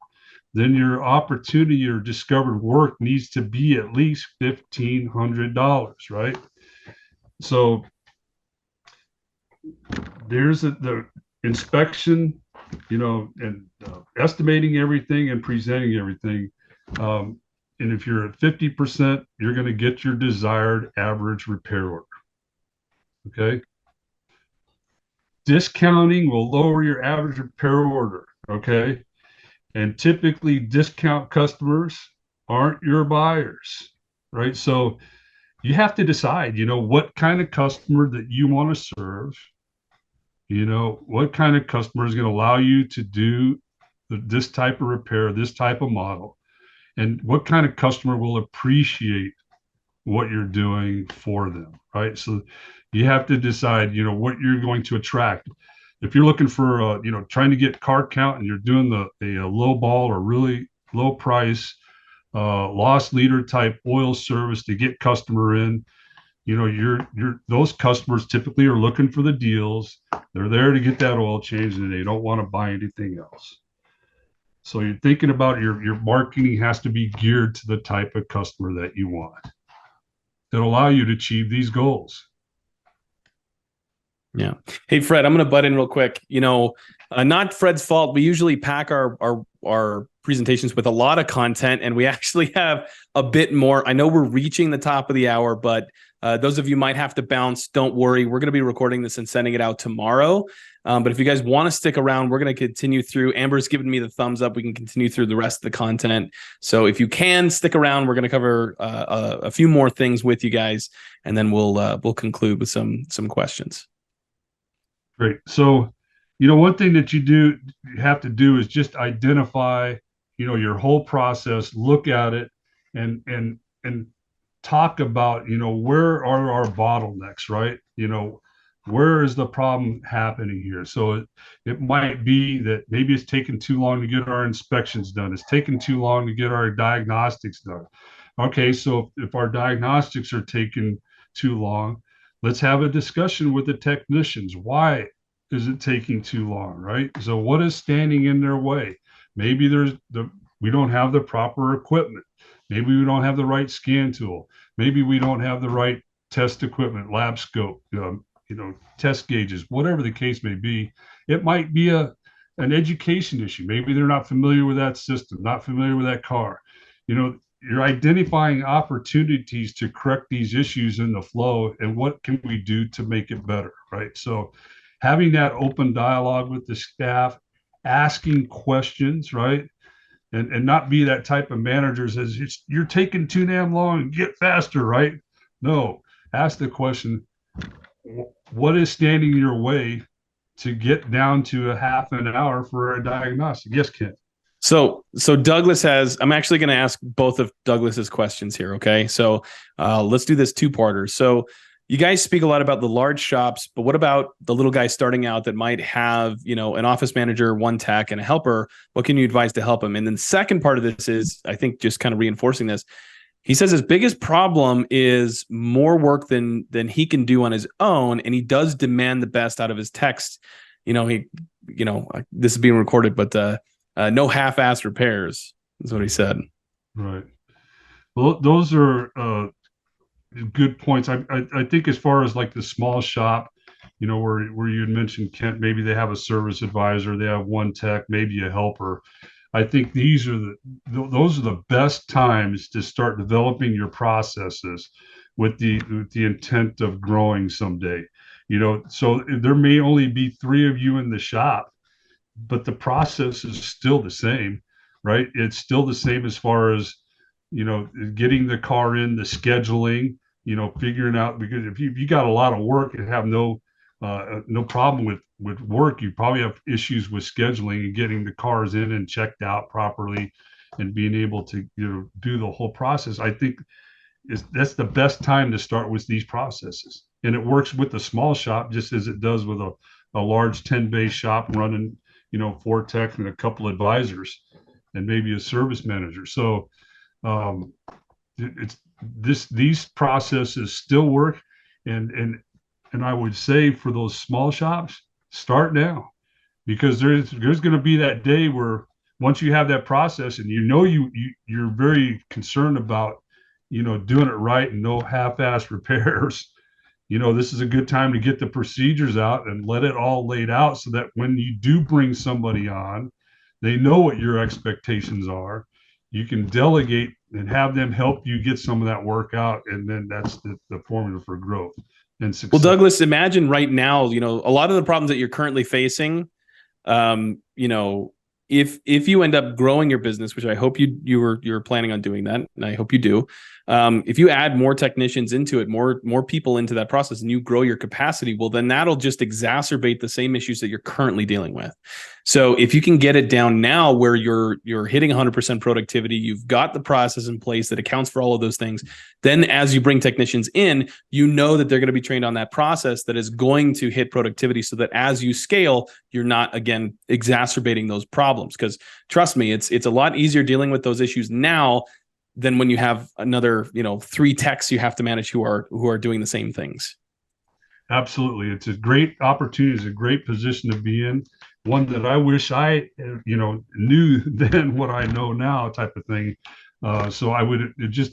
[SPEAKER 3] then your opportunity or discovered work needs to be at least $1,500, right? So there's the inspection, and estimating everything and presenting everything. And if you're at 50%, you're going to get your desired average repair order. Okay. Discounting will lower your average repair order. Okay. And typically discount customers aren't your buyers, right? So you have to decide, what kind of customer that you want to serve, what kind of customer is going to allow you to do this type of repair, this type of model, and what kind of customer will appreciate what you're doing for them, right? So you have to decide, what you're going to attract. If you're looking for, trying to get car count, and you're doing a low ball or really low price, loss leader type oil service to get customer in, those customers typically are looking for the deals. They're there to get that oil change, and they don't want to buy anything else. So you're thinking about your marketing has to be geared to the type of customer that you want, that allow you to achieve these goals.
[SPEAKER 2] Yeah. Hey, Fred, I'm going to butt in real quick. Not Fred's fault. We usually pack our presentations with a lot of content, and we actually have a bit more. I know we're reaching the top of the hour, but those of you might have to bounce. Don't worry. We're going to be recording this and sending it out tomorrow. But if you guys want to stick around, we're going to continue through. Amber's given me the thumbs up. We can continue through the rest of the content. So if you can stick around, we're going to cover a few more things with you guys, and then we'll conclude with some questions.
[SPEAKER 3] Great. So, one thing that you have to do is just identify, your whole process, look at it, and talk about, where are our bottlenecks, right? Where is the problem happening here? So it might be that maybe it's taking too long to get our inspections done. It's taking too long to get our diagnostics done. Okay, so if our diagnostics are taking too long, let's have a discussion with the technicians. Why is it taking too long, right? So what is standing in their way? Maybe we don't have the proper equipment. Maybe we don't have the right scan tool. Maybe we don't have the right test equipment, lab scope, test gauges, whatever the case may be. It might be an education issue. Maybe they're not familiar with that system, not familiar with that car. You're identifying opportunities to correct these issues in the flow, and what can we do to make it better, right? So having that open dialogue with the staff, asking questions, right? And not be that type of manager says, you're taking too damn long and get faster, right? No, ask the question, what is standing in your way to get down to a half an hour for a diagnostic? Yes, Ken.
[SPEAKER 2] So Douglas I'm actually going to ask both of Douglas's questions here. Okay. So let's do this two-parter. So you guys speak a lot about the large shops, but what about the little guy starting out that might have, an office manager, one tech, and a helper? What can you advise to help him? And then the second part of this is, I think, just kind of reinforcing this. He says his biggest problem is more work than he can do on his own, and he does demand the best out of his techs. This is being recorded, but no half-assed repairs is what he said.
[SPEAKER 3] Right. Well, those are good points. I think as far as like the small shop, where you had mentioned, Kent, maybe they have a service advisor, they have one tech, maybe a helper. I think those are the best times to start developing your processes with the intent of growing someday. So there may only be 3 of you in the shop, but the process is still the same, right? It's still the same as far as, getting the car in, the scheduling, figuring out, because if you got a lot of work and have no problem with work, you probably have issues with scheduling and getting the cars in and checked out properly and being able to, do the whole process. I think that's the best time to start with these processes. And it works with the small shop just as it does with a large 10-bay shop running, 4 techs and a couple advisors and maybe a service manager. So these processes still work, and I would say for those small shops, start now, because there's going to be that day where once you have that process and you're very concerned about doing it right and no half-assed repairs. This is a good time to get the procedures out and let it all laid out so that when you do bring somebody on, they know what your expectations are. You can delegate and have them help you get some of that work out. And then that's the formula for growth and success.
[SPEAKER 2] Well, Douglas, imagine right now, a lot of the problems that you're currently facing, if you end up growing your business, which I hope you're planning on doing that, and I hope you do, if you add more technicians into it, more people into that process, and you grow your capacity, well, then that'll just exacerbate the same issues that you're currently dealing with. So if you can get it down now where you're hitting 100% productivity, you've got the process in place that accounts for all of those things, then as you bring technicians in, that they're going to be trained on that process that is going to hit productivity, so that as you scale, you're not, again, exacerbating those problems. Because trust me, it's a lot easier dealing with those issues now than when you have another 3 techs you have to manage who are doing the same things.
[SPEAKER 3] Absolutely. It's a great opportunity. It's a great position to be in. One that I wish I, knew then what I know now, type of thing. So I would just,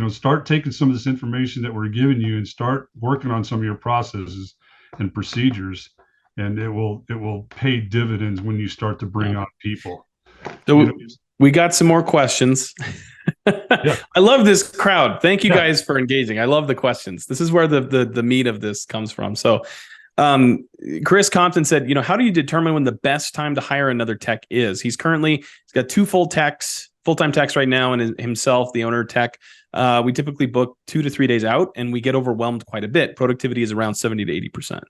[SPEAKER 3] start taking some of this information that we're giving you and start working on some of your processes and procedures, and it will pay dividends when you start to bring on people.
[SPEAKER 2] So we got some more questions.
[SPEAKER 3] Yeah.
[SPEAKER 2] I love this crowd. Thank you guys for engaging. I love the questions. This is where the meat of this comes from. So Chris Compton said, how do you determine when the best time to hire another tech is? He's got 2 full-time techs right now, and himself, the owner tech. We typically book 2 to 3 days out, and we get overwhelmed quite a bit. Productivity is around 70 to 80%.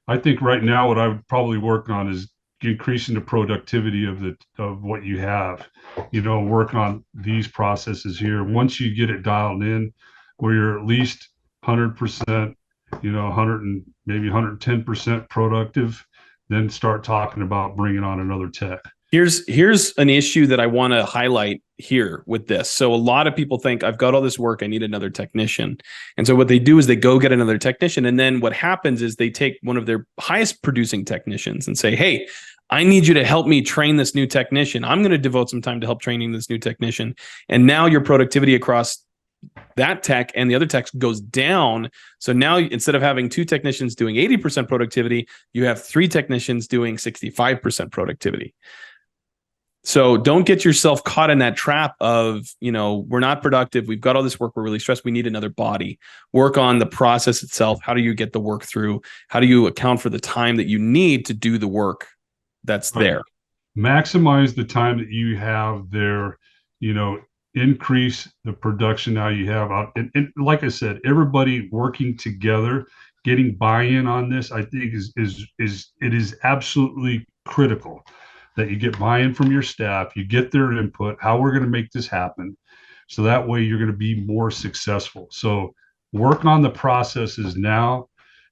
[SPEAKER 3] I think right now what I would probably work on is increasing the productivity of what you have. Work on these processes here. Once you get it dialed in, where you're at least 100%, 100 and maybe 110% productive, then start talking about bringing on another tech.
[SPEAKER 2] Here's an issue that I want to highlight here with this. So a lot of people think, I've got all this work, I need another technician. And so what they do is they go get another technician. And then what happens is they take one of their highest producing technicians and say, hey, I need you to help me train this new technician. I'm going to devote some time to help training this new technician. And now your productivity across that tech and the other tech goes down. So now instead of having 2 technicians doing 80% productivity, you have 3 technicians doing 65% productivity. So don't get yourself caught in that trap of, we're not productive. We've got all this work. We're really stressed. We need another body. Work on the process itself. How do you get the work through? How do you account for the time that you need to do the work that's there?
[SPEAKER 3] Maximize the time that you have there, increase the production now you have out. And like I said, everybody working together, getting buy-in on this, I think it is absolutely critical that you get buy-in from your staff, you get their input, how we're going to make this happen. So that way you're going to be more successful. So work on the processes now.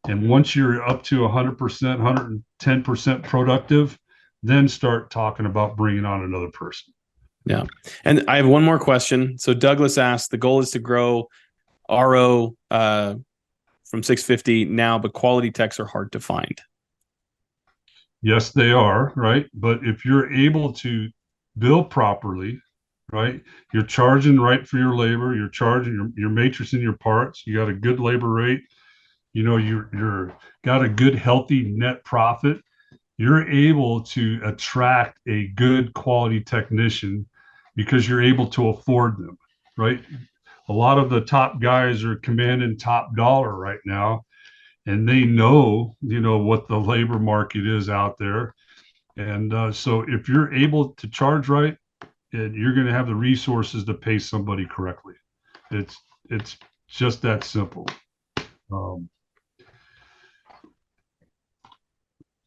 [SPEAKER 3] And once you're up to 100%, 110% productive, then start talking about bringing on another person.
[SPEAKER 2] Yeah. And I have one more question. So Douglas asked, the goal is to grow RO from 650 now, but quality techs are hard to find.
[SPEAKER 3] Yes, they are, right? But if you're able to bill properly, right, you're charging right for your labor, you're charging your matrix and your parts, you got a good labor rate, you're got a good healthy net profit, you're able to attract a good quality technician because you're able to afford them, right? A lot of the top guys are commanding top dollar right now, and they know, what the labor market is out there. And so if you're able to charge right, and you're going to have the resources to pay somebody correctly. It's just that simple.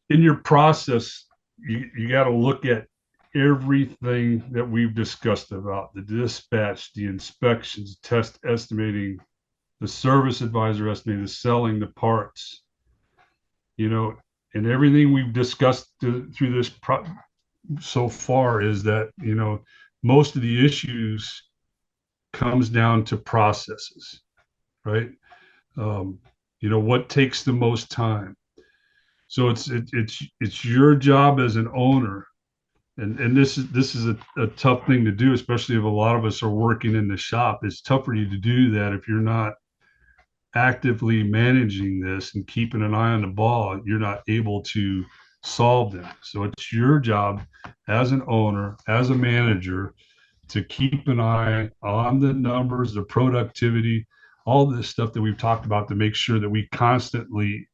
[SPEAKER 3] In your process, you got to look at everything that we've discussed about the dispatch, the inspections, test estimating, the service advisor estimating, the selling, the parts, and everything we've discussed through this so far is that, most of the issues comes down to processes, right? What takes the most time. So it's your job as an owner, and this is a tough thing to do, especially if a lot of us are working in the shop. It's tough for you to do that if you're not actively managing this and keeping an eye on the ball. You're not able to solve them. So it's your job as an owner, as a manager, to keep an eye on the numbers, the productivity, all this stuff that we've talked about, to make sure that we constantly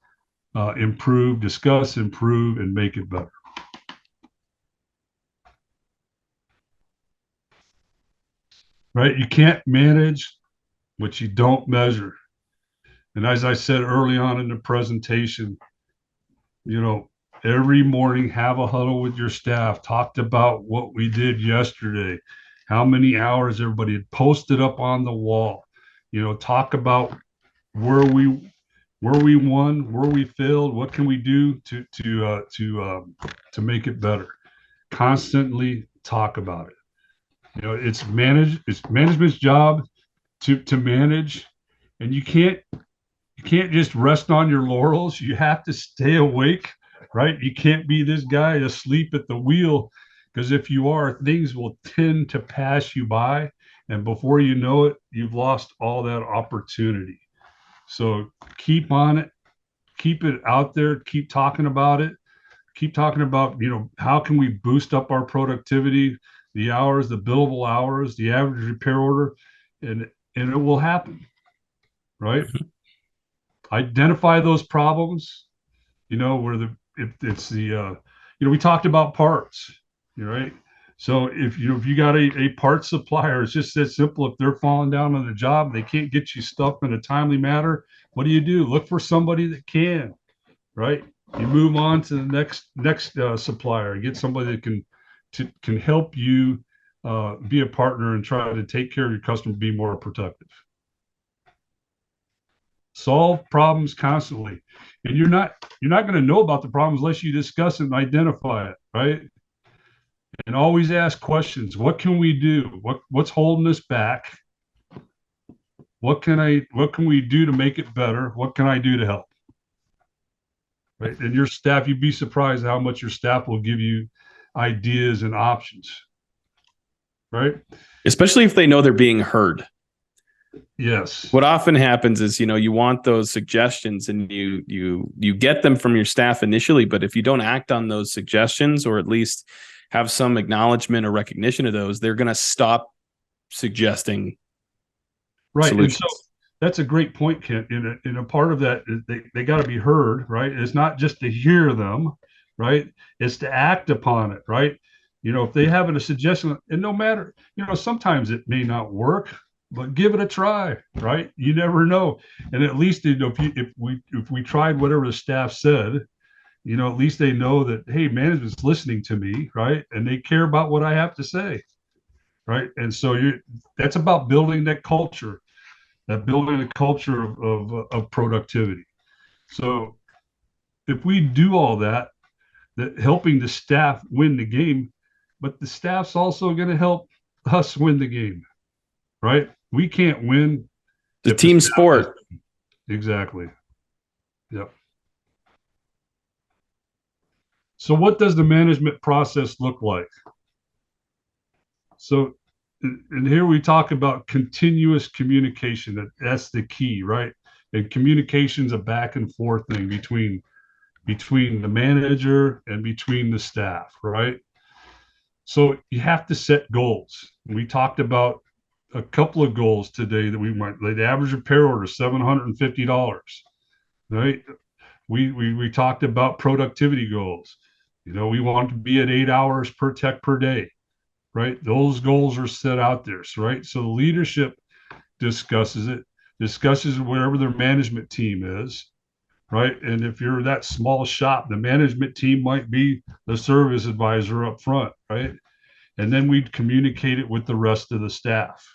[SPEAKER 3] improve, discuss, improve, and make it better. Right? You can't manage what you don't measure. And as I said early on in the presentation, every morning have a huddle with your staff, talked about what we did yesterday, how many hours everybody had posted up on the wall, talk about where we won, where we failed, what can we do to make it better. Constantly talk about it. It's management's job to manage, and you can't just rest on your laurels. You have to stay awake, right? You can't be this guy asleep at the wheel, because if you are, things will tend to pass you by, and before you know it, you've lost all that opportunity. So keep on it, keep it out there, keep talking about it, keep talking about, how can we boost up our productivity, the hours, the billable hours, the average repair order, and it will happen, right? Identify those problems, if it's the, we talked about parts, right? So if you got a parts supplier, it's just that simple. If they're falling down on the job, they can't get you stuff in a timely manner, what do? Look for somebody that can, right? You move on to the next supplier and get somebody that can help you be a partner and try to take care of your customer, be more productive. Solve problems constantly, and you're not going to know about the problems unless you discuss it and identify it, right? And always ask questions. What can we do? What's holding us back? What can we do to make it better? What can I do to help? Right? And your staff, you'd be surprised how much your staff will give you ideas and options. Right?
[SPEAKER 2] Especially if they know they're being heard.
[SPEAKER 3] Yes.
[SPEAKER 2] What often happens is, you want those suggestions and you get them from your staff initially, but if you don't act on those suggestions, or at least have some acknowledgement or recognition of those, they're going to stop suggesting
[SPEAKER 3] Right.
[SPEAKER 2] solutions.
[SPEAKER 3] And so that's a great point, Kent. In a part of that, they got to be heard, right? It's not just to hear them, right? It's to act upon it, right? If they have a suggestion, and no matter, sometimes it may not work, but give it a try, right? You never know. And at least, if we tried whatever the staff said, at least they know that, hey, management's listening to me, right? And they care about what I have to say, right? And so that's about building that culture, building a culture of productivity. So if we do all that helping the staff win the game, but the staff's also going to help us win the game, right? We can't win.
[SPEAKER 2] The team sport.
[SPEAKER 3] Exactly. Yep. So what does the management process look like? So, and here we talk about continuous communication. That's the key, right? And communication's a back and forth thing between the manager and between the staff, right? So you have to set goals. We talked about a couple of goals today that the average repair order is $750, right? We talked about productivity goals. We want to be at 8 hours per tech per day, right? Those goals are set out there, right? So the leadership discusses whatever their management team is, right? And if you're that small shop, the management team might be the service advisor up front, right? And then we'd communicate it with the rest of the staff.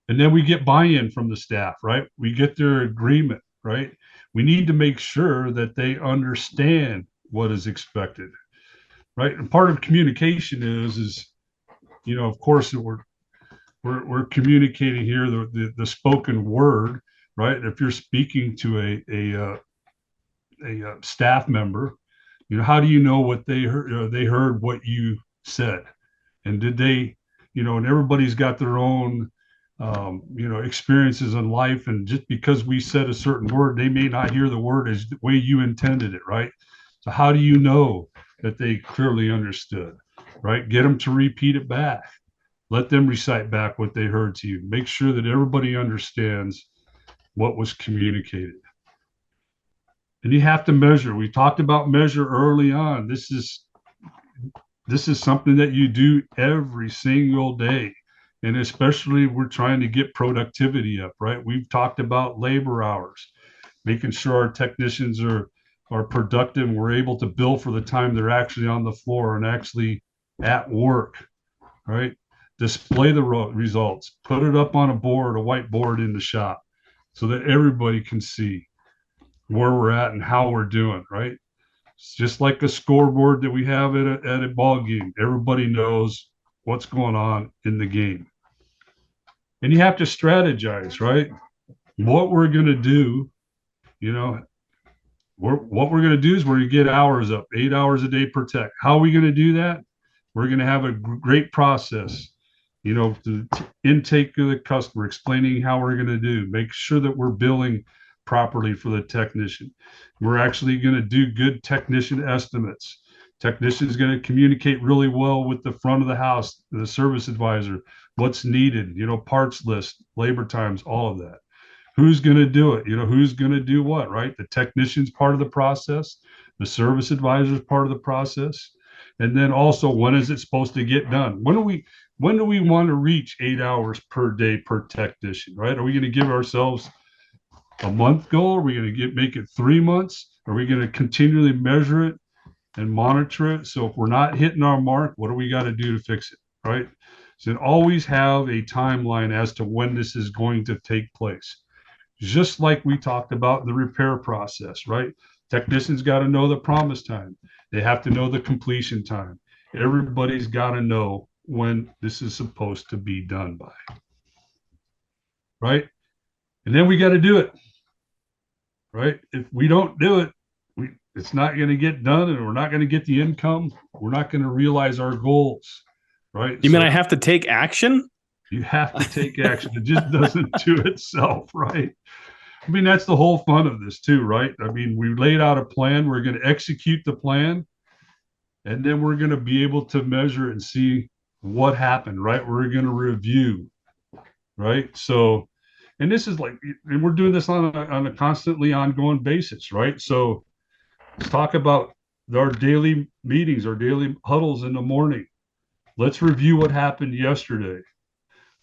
[SPEAKER 3] And then we get buy-in from the staff, right? We get their agreement, right? We need to make sure that they understand what is expected, right? And part of communication is of course, we're communicating here the spoken word, right? If you're speaking to a staff member, how do you know what they heard? They heard what you said, and did they, and everybody's got their own, experiences in life, and just because we said a certain word, they may not hear the word as the way you intended it, right? So how do you know that they clearly understood, right? Get them to repeat it back. Let them recite back what they heard to you. Make sure that everybody understands what was communicated. And you have to measure. We talked about measure early on. This is something that you do every single day. And especially we're trying to get productivity up, right? We've talked about labor hours, making sure our technicians are productive and we're able to bill for the time they're actually on the floor and actually at work, right? Display the results, put it up on a whiteboard in the shop so that everybody can see where we're at and how we're doing, right? It's just like a scoreboard that we have at a ball game. Everybody knows what's going on in the game. And you have to strategize, right? What we're going to do, what we're going to do is we're going to get hours up, 8 hours a day per tech. How are we going to do that? We're going to have a great process, the intake of the customer, explaining how we're going to do, make sure that we're billing properly for the technician. We're actually going to do good technician estimates. Technician is going to communicate really well with the front of the house, the service advisor, what's needed, parts list, labor times, all of that. Who's going to do it? Who's going to do what, right? The technician's part of the process. The service advisor is part of the process. And then also, when is it supposed to get done? When do we want to reach 8 hours per day per technician, right? Are we going to give ourselves a month goal? Are we going to make it 3 months? Are we going to continually measure it and monitor it? So if we're not hitting our mark, what do we got to do to fix it, right? So always have a timeline as to when this is going to take place. Just like we talked about the repair process, right? Technicians got to know the promise time. They have to know the completion time. Everybody's got to know when this is supposed to be done by, right? And then we got to do it, right? If we don't do it, it's not going to get done, and we're not going to get the income. We're not going to realize our goals, right?
[SPEAKER 2] You mean I have to take action?
[SPEAKER 3] You have to take action. It just doesn't do itself, right? I mean, that's the whole fun of this too, right? I mean, we laid out a plan. We're going to execute the plan, and then we're going to be able to measure and see what happened, right? We're going to review, right? So, and this is like, and we're doing this on a constantly ongoing basis, right? So let's talk about our daily meetings, our daily huddles in the morning. Let's review what happened yesterday.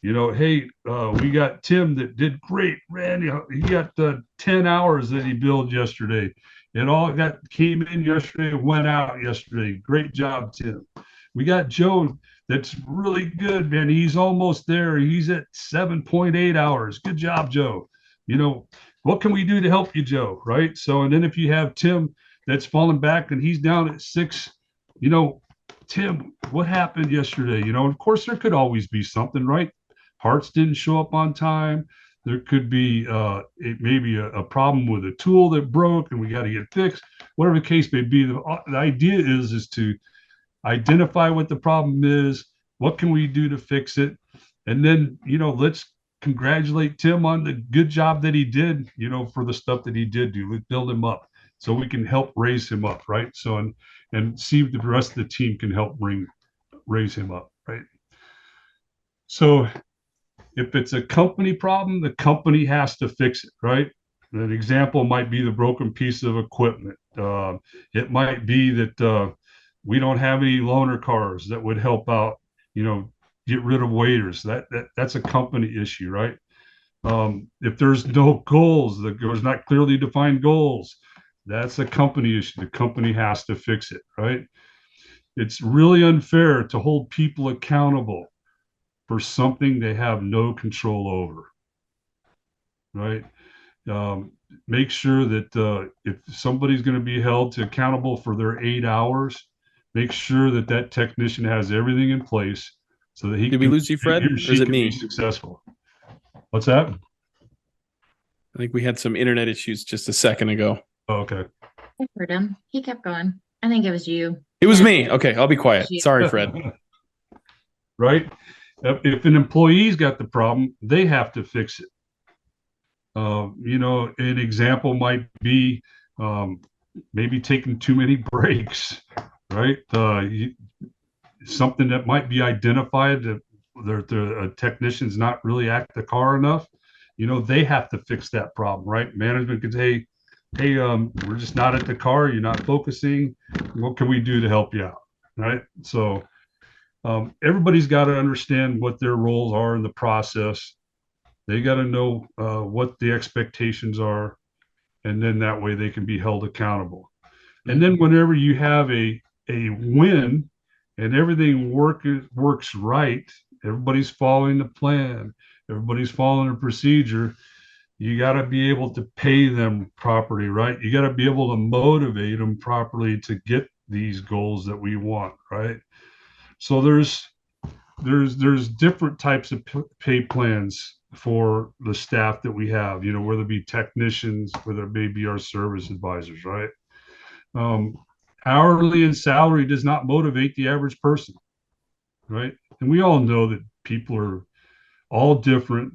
[SPEAKER 3] Hey, we got Tim that did great. Randy, he got 10 hours that he billed yesterday. It all came in yesterday, went out yesterday. Great job, Tim. We got Joe that's really good, man. He's almost there. He's at 7.8 hours. Good job, Joe. What can we do to help you, Joe? Right. So, and then if you have Tim that's falling back and he's down at 6, Tim, what happened yesterday? Of course, there could always be something, right? Parts didn't show up on time. There could be maybe a problem with a tool that broke and we got to get fixed. Whatever the case may be, the idea is to identify what the problem is. What can we do to fix it? And then, let's congratulate Tim on the good job that he did, for the stuff that he did do. Let's build him up so we can help raise him up, right? So, and see if the rest of the team can help raise him up, right? So if it's a company problem, the company has to fix it, right? An example might be the broken piece of equipment. It might be that we don't have any loaner cars that would help out, get rid of waiters. That's a company issue, right? If there's no goals, there's not clearly defined goals, that's a company issue. The company has to fix it, right? It's really unfair to hold people accountable for something they have no control over, right? Make sure that if somebody's going to be held accountable for their 8 hours, make sure that technician has everything in place so that
[SPEAKER 2] Did we lose you, Fred, or is it me?
[SPEAKER 3] Be successful. What's that?
[SPEAKER 2] I think we had some internet issues just a second ago.
[SPEAKER 3] Oh, okay.
[SPEAKER 1] I heard him. He kept going. I think it was you.
[SPEAKER 2] It was me. Okay, I'll be quiet. Sorry, Fred.
[SPEAKER 3] Right? If an employee's got the problem, they have to fix it. An example might be maybe taking too many breaks, right? Something that might be identified that the technician's not really at the car enough. They have to fix that problem, right? Management could say, hey, we're just not at the car. You're not focusing. What can we do to help you out, right? So everybody's got to understand what their roles are in the process. They got to know what the expectations are, and then that way they can be held accountable. And then whenever you have a win and everything works right, everybody's following the plan, everybody's following the procedure, you got to be able to pay them properly, right? You got to be able to motivate them properly to get these goals that we want, right? So there's different types of pay plans for the staff that we have, whether it be technicians, whether it may be our service advisors, right? Hourly and salary does not motivate the average person, right? And we all know that people are all different.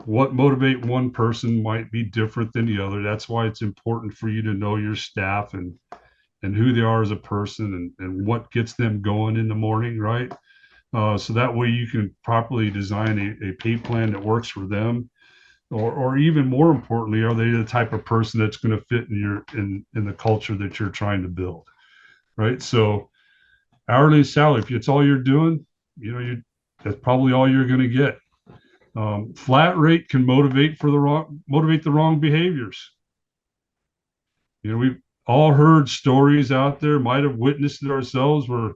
[SPEAKER 3] What motivate one person might be different than the other. That's why it's important for you to know your staff and who they are as a person and what gets them going in the morning, right? So that way you can properly design a pay plan that works for them, or even more importantly, are they the type of person that's going to fit in the culture that you're trying to build, right? So hourly salary, if it's all you're doing, that's probably all you're going to get. Flat rate can motivate the wrong behaviors. We've all heard stories out there, might have witnessed it ourselves, where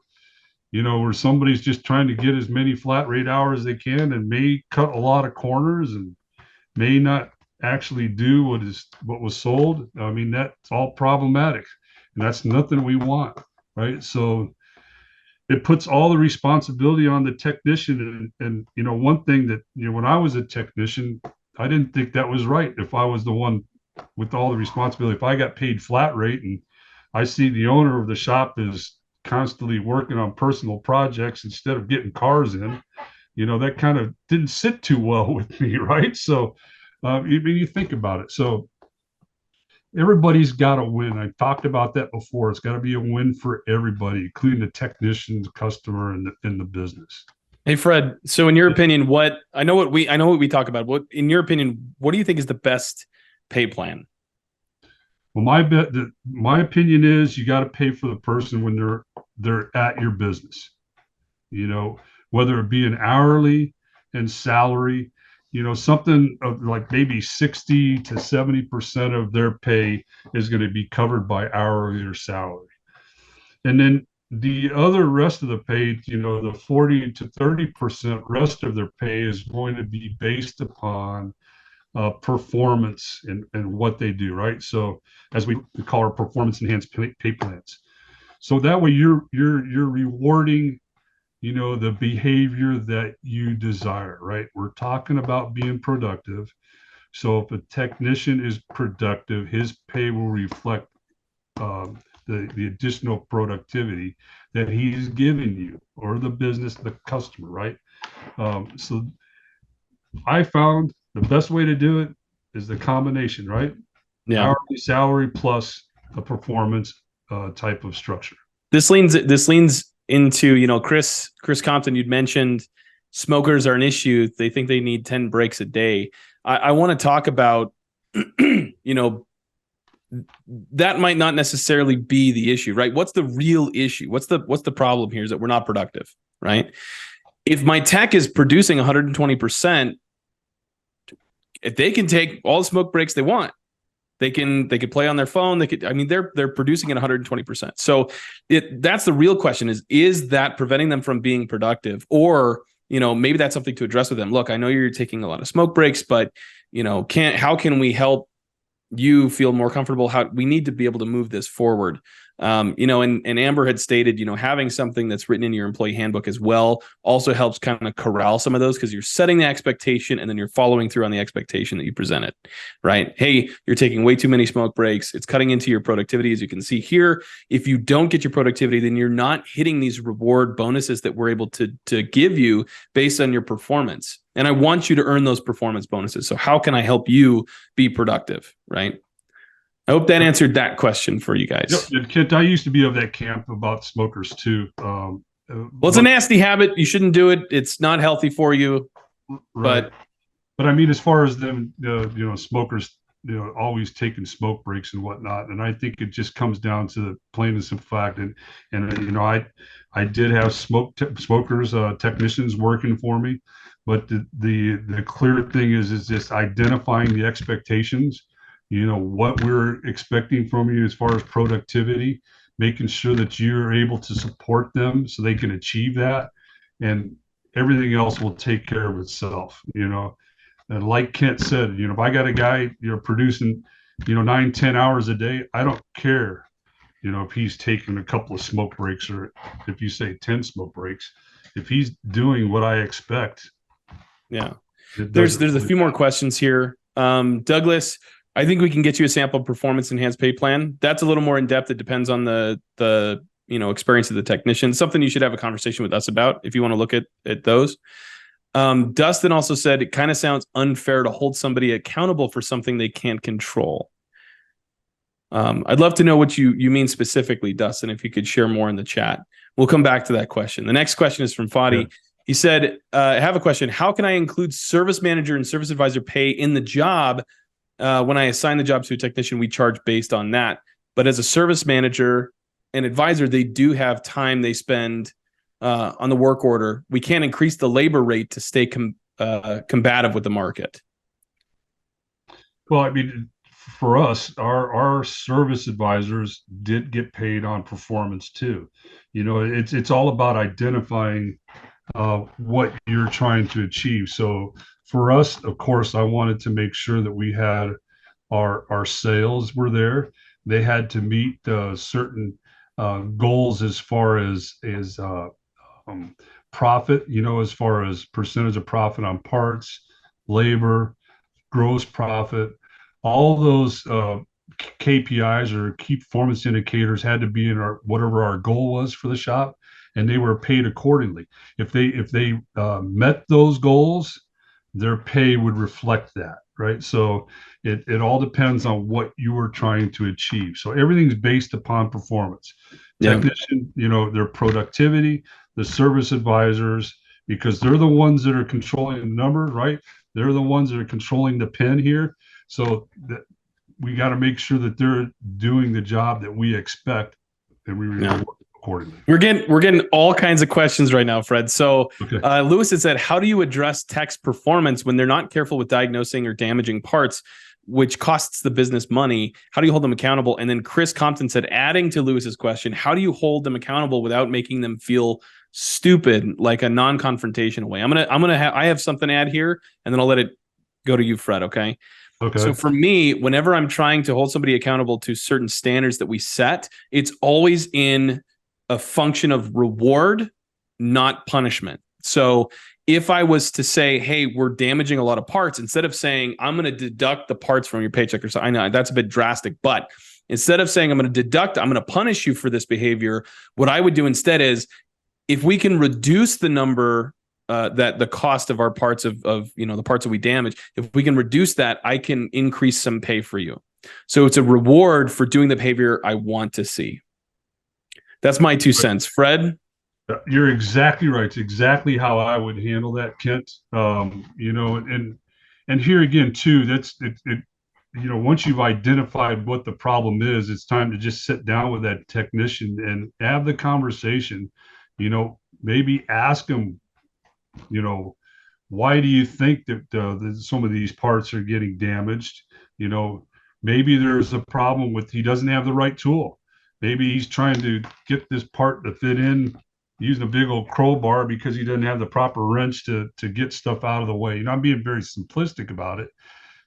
[SPEAKER 3] somebody's just trying to get as many flat rate hours as they can and may cut a lot of corners and may not actually do what was sold. I mean, that's all problematic, and that's nothing we want, right? So it puts all the responsibility on the technician. And one thing that, when I was a technician, I didn't think that was right. If I was the one with all the responsibility, if I got paid flat rate and I see the owner of the shop is constantly working on personal projects instead of getting cars in, that kind of didn't sit too well with me, right? So you think about it. So everybody's got to win. I talked about that before. It's got to be a win for everybody, including the technician, the customer, and the business.
[SPEAKER 2] Hey Fred, so in your opinion, I know what we talk about. What in your opinion, what do you think is the best pay plan?
[SPEAKER 3] Well, my opinion is you got to pay for the person when they're at your business. Whether it be an hourly and salary, something of like maybe 60 to 70% of their pay is going to be covered by hourly or salary. And then the other rest of the pay, the 40 to 30% rest of their pay is going to be based upon performance and what they do, right? So as we call our performance enhanced pay plans. So that way you're rewarding, the behavior that you desire, right? We're talking about being productive. So if a technician is productive, his pay will reflect the additional productivity that he's giving you or the business, the customer, right? So I found the best way to do it is the combination, right?
[SPEAKER 2] Yeah.
[SPEAKER 3] Hourly salary plus a performance type of structure.
[SPEAKER 2] This leans into, Chris Compton, you'd mentioned smokers are an issue. They think they need 10 breaks a day. I want to talk about, that might not necessarily be the issue, right? What's the real issue? What's the problem here is that we're not productive, right? If my tech is producing 120%, if they can take all the smoke breaks they want, they could play on their phone. They're producing at 120%. So that's the real question is that preventing them from being productive? Or, maybe that's something to address with them. Look, I know you're taking a lot of smoke breaks, but how can we help you feel more comfortable? How we need to be able to move this forward. And Amber had stated, having something that's written in your employee handbook as well also helps kind of corral some of those, because you're setting the expectation and then you're following through on the expectation that you presented, right? Hey, you're taking way too many smoke breaks. It's cutting into your productivity. As you can see here, if you don't get your productivity, then you're not hitting these reward bonuses that we're able to give you based on your performance. And I want you to earn those performance bonuses. So how can I help you be productive, right? I hope that answered that question for you guys.
[SPEAKER 3] Yep. Kent, I used to be of that camp about smokers too.
[SPEAKER 2] Well, it's a nasty habit. You shouldn't do it. It's not healthy for you.
[SPEAKER 3] Right. But I mean, as far as them, smokers, always taking smoke breaks and whatnot. And I think it just comes down to the plain and simple fact. And I did have smokers, technicians working for me, but the clear thing is just identifying the expectations. What we're expecting from you as far as productivity, making sure that you're able to support them so they can achieve that, and everything else will take care of itself. And like Kent said, if I got a guy producing 9-10 hours a day, I don't care if he's taking a couple of smoke breaks, or if you say 10 smoke breaks, if he's doing what I expect.
[SPEAKER 2] Yeah, there's a few more questions here. Douglas, I think we can get you a sample performance enhanced pay plan. That's a little more in depth. It depends on the experience of the technician. Something you should have a conversation with us about if you want to look at those. Dustin also said it kind of sounds unfair to hold somebody accountable for something they can't control. I'd love to know what you mean specifically, Dustin, if you could share more in the chat. We'll come back to that question. The next question is from Fadi. Yeah. He said, I have a question. How can I include service manager and service advisor pay in the job? When I assign the job to a technician, we charge based on that. But as a service manager and advisor, they do have time they spend on the work order. We can't increase the labor rate to stay combative with the market.
[SPEAKER 3] Well, I mean, for us, our service advisors did get paid on performance too. It's all about identifying what you're trying to achieve. So for us, of course, I wanted to make sure that we had our sales were there. They had to meet certain goals as far as profit, as far as percentage of profit on parts, labor, gross profit. All those KPIs or key performance indicators had to be in whatever our goal was for the shop. and they were paid accordingly. If they met those goals, their pay would reflect that, right? So it all depends on what you are trying to achieve. So everything's based upon performance.
[SPEAKER 2] Yeah.
[SPEAKER 3] Technician, their productivity, the service advisors, because they're the ones that are controlling the number, right? They're the ones that are controlling the pen here. So that we got to make sure that they're doing the job that we expect, and we reward accordingly.
[SPEAKER 2] We're getting all kinds of questions right now, Fred. So
[SPEAKER 3] Okay.
[SPEAKER 2] Lewis has said, how do you address tech's performance when they're not careful with diagnosing or damaging parts, which costs the business money? How do you hold them accountable? And then Chris Compton said, adding to Lewis's question, how do you hold them accountable without making them feel stupid, like a non-confrontational way? I have something to add here, and then I'll let it go to you, Fred. Okay.
[SPEAKER 3] Okay.
[SPEAKER 2] So for me, whenever I'm trying to hold somebody accountable to certain standards that we set, it's always in a function of reward, not punishment. So if I was to say, hey, we're damaging a lot of parts, instead of saying, I'm going to deduct the parts from your paycheck or something, I know that's a bit drastic, but instead of saying, I'm going to punish you for this behavior, what I would do instead is, if we can reduce the number that the cost of our parts of the parts that we damage, if we can reduce that, I can increase some pay for you. So it's a reward for doing the behavior I want to see. That's my 2 cents. Fred?
[SPEAKER 3] You're exactly right. It's exactly how I would handle that, Kent. And here again too, that's it. Once you've identified what the problem is, it's time to just sit down with that technician and have the conversation. Maybe ask them, why do you think that some of these parts are getting damaged? Maybe there's a problem with he doesn't have the right tool. Maybe he's trying to get this part to fit in using a big old crowbar because he doesn't have the proper wrench to get stuff out of the way. I'm being very simplistic about it,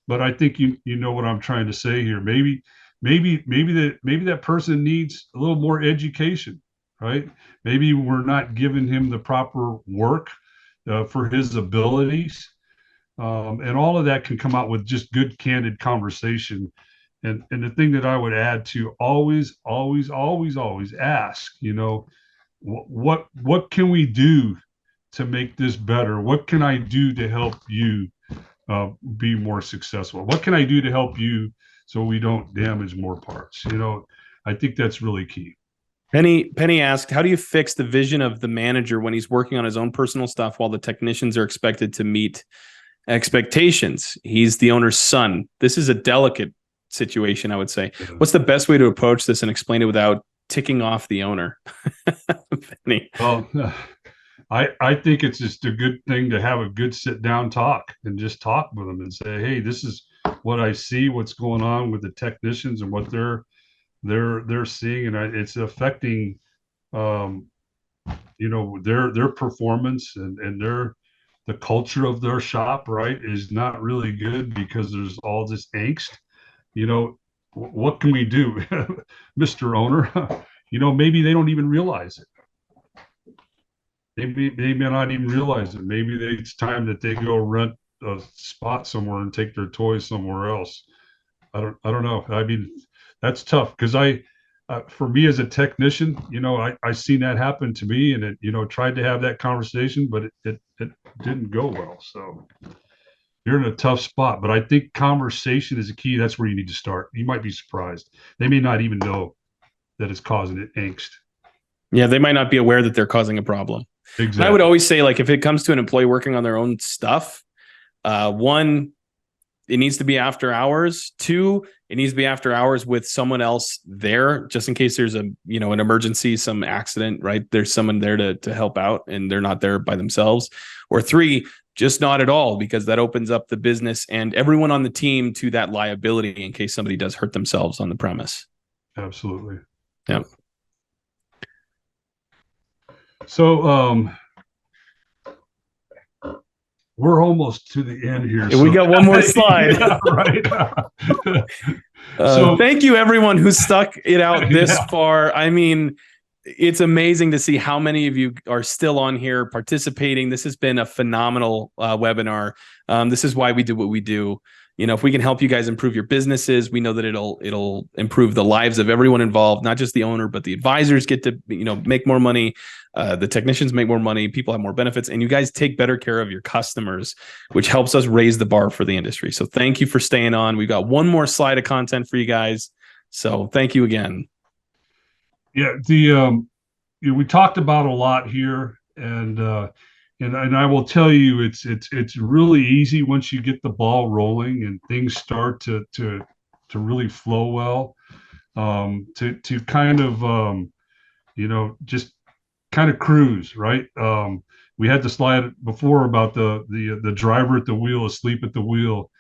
[SPEAKER 3] but I think you know what I'm trying to say here. Maybe that person needs a little more education, right? Maybe we're not giving him the proper work for his abilities, and all of that can come out with just good, candid conversation. And the thing that I would add to always ask, what can we do to make this better? What can I do to help you be more successful? What can I do to help you so we don't damage more parts? I think that's really key.
[SPEAKER 2] Penny asked, how do you fix the vision of the manager when he's working on his own personal stuff while the technicians are expected to meet expectations? He's the owner's son. This is a delicate situation, I would say. What's the best way to approach this and explain it without ticking off the owner? Penny.
[SPEAKER 3] Well, I think it's just a good thing to have a good sit down talk and just talk with them and say, hey, this is what I see, what's going on with the technicians and what they're seeing, and it's affecting their performance and the culture of their shop, right, is not really good because there's all this angst. What can we do? Mr. Owner? Maybe they don't even realize it. They may not even realize it. Maybe it's time that they go rent a spot somewhere and take their toys somewhere else. I don't know. I mean, that's tough because for me as a technician, I seen that happen to me, and it, tried to have that conversation, but it didn't go well. So you're in a tough spot, but I think conversation is a key. That's where you need to start. You might be surprised. They may not even know that it's causing it angst.
[SPEAKER 2] Yeah, they might not be aware that they're causing a problem.
[SPEAKER 3] Exactly.
[SPEAKER 2] I would always say, like, if it comes to an employee working on their own stuff, one, it needs to be after hours. Two, it needs to be after hours with someone else there, just in case there's an emergency, some accident, right? There's someone there to help out and they're not there by themselves. Or three, just not at all, because that opens up the business and everyone on the team to that liability in case somebody does hurt themselves on the premise.
[SPEAKER 3] Absolutely.
[SPEAKER 2] Yeah.
[SPEAKER 3] So, we're almost to the end here.
[SPEAKER 2] We got one more slide.
[SPEAKER 3] Yeah, right.
[SPEAKER 2] So thank you everyone who stuck it out this far. I mean, it's amazing to see how many of you are still on here participating. This has been a phenomenal webinar. This is why we do what we do. if we can help you guys improve your businesses, we know that it'll improve the lives of everyone involved, not just the owner, but the advisors get to, make more money. The technicians make more money. People have more benefits, and you guys take better care of your customers, which helps us raise the bar for the industry. So thank you for staying on. We've got one more slide of content for you guys. So thank you again.
[SPEAKER 3] Yeah, we talked about a lot here, and I will tell you, it's really easy once you get the ball rolling and things start to really flow well, to kind of just kind of cruise, right? We had the slide before about the driver at the wheel asleep at the wheel,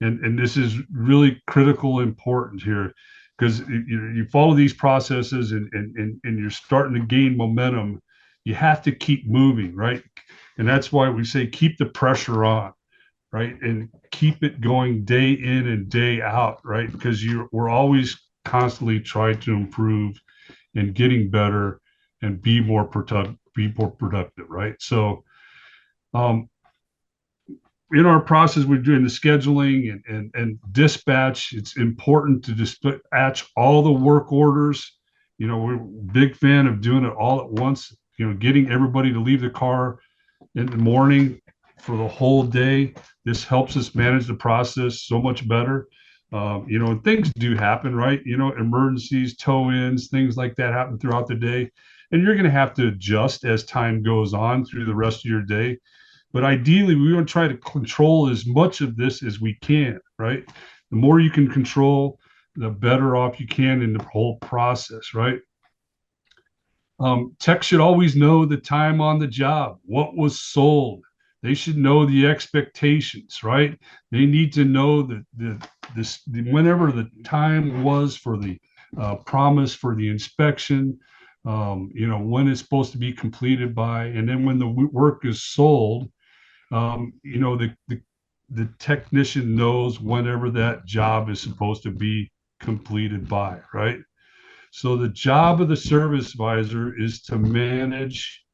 [SPEAKER 3] and this is really critical important here, because you follow these processes and you're starting to gain momentum. You have to keep moving, right? And that's why we say keep the pressure on, right? And keep it going day in and day out, right? Because we're always constantly trying to improve and getting better and be more productive, right? So in our process, we're doing the scheduling and dispatch. It's important to dispatch all the work orders. We're a big fan of doing it all at once, getting everybody to leave the car in the morning for the whole day. This helps us manage the process so much better. Things do happen, right? Emergencies, tow-ins, things like that happen throughout the day. And you're going to have to adjust as time goes on through the rest of your day. But ideally, we want to try to control as much of this as we can, right? The more you can control, the better off you can in the whole process, right? Tech should always know the time on the job, what was sold. They should know the expectations, right? They need to know that whenever the time was for the promise for the inspection, when it's supposed to be completed by, and then when the work is sold, the technician knows whenever that job is supposed to be completed by, right? So the job of the service advisor is to manage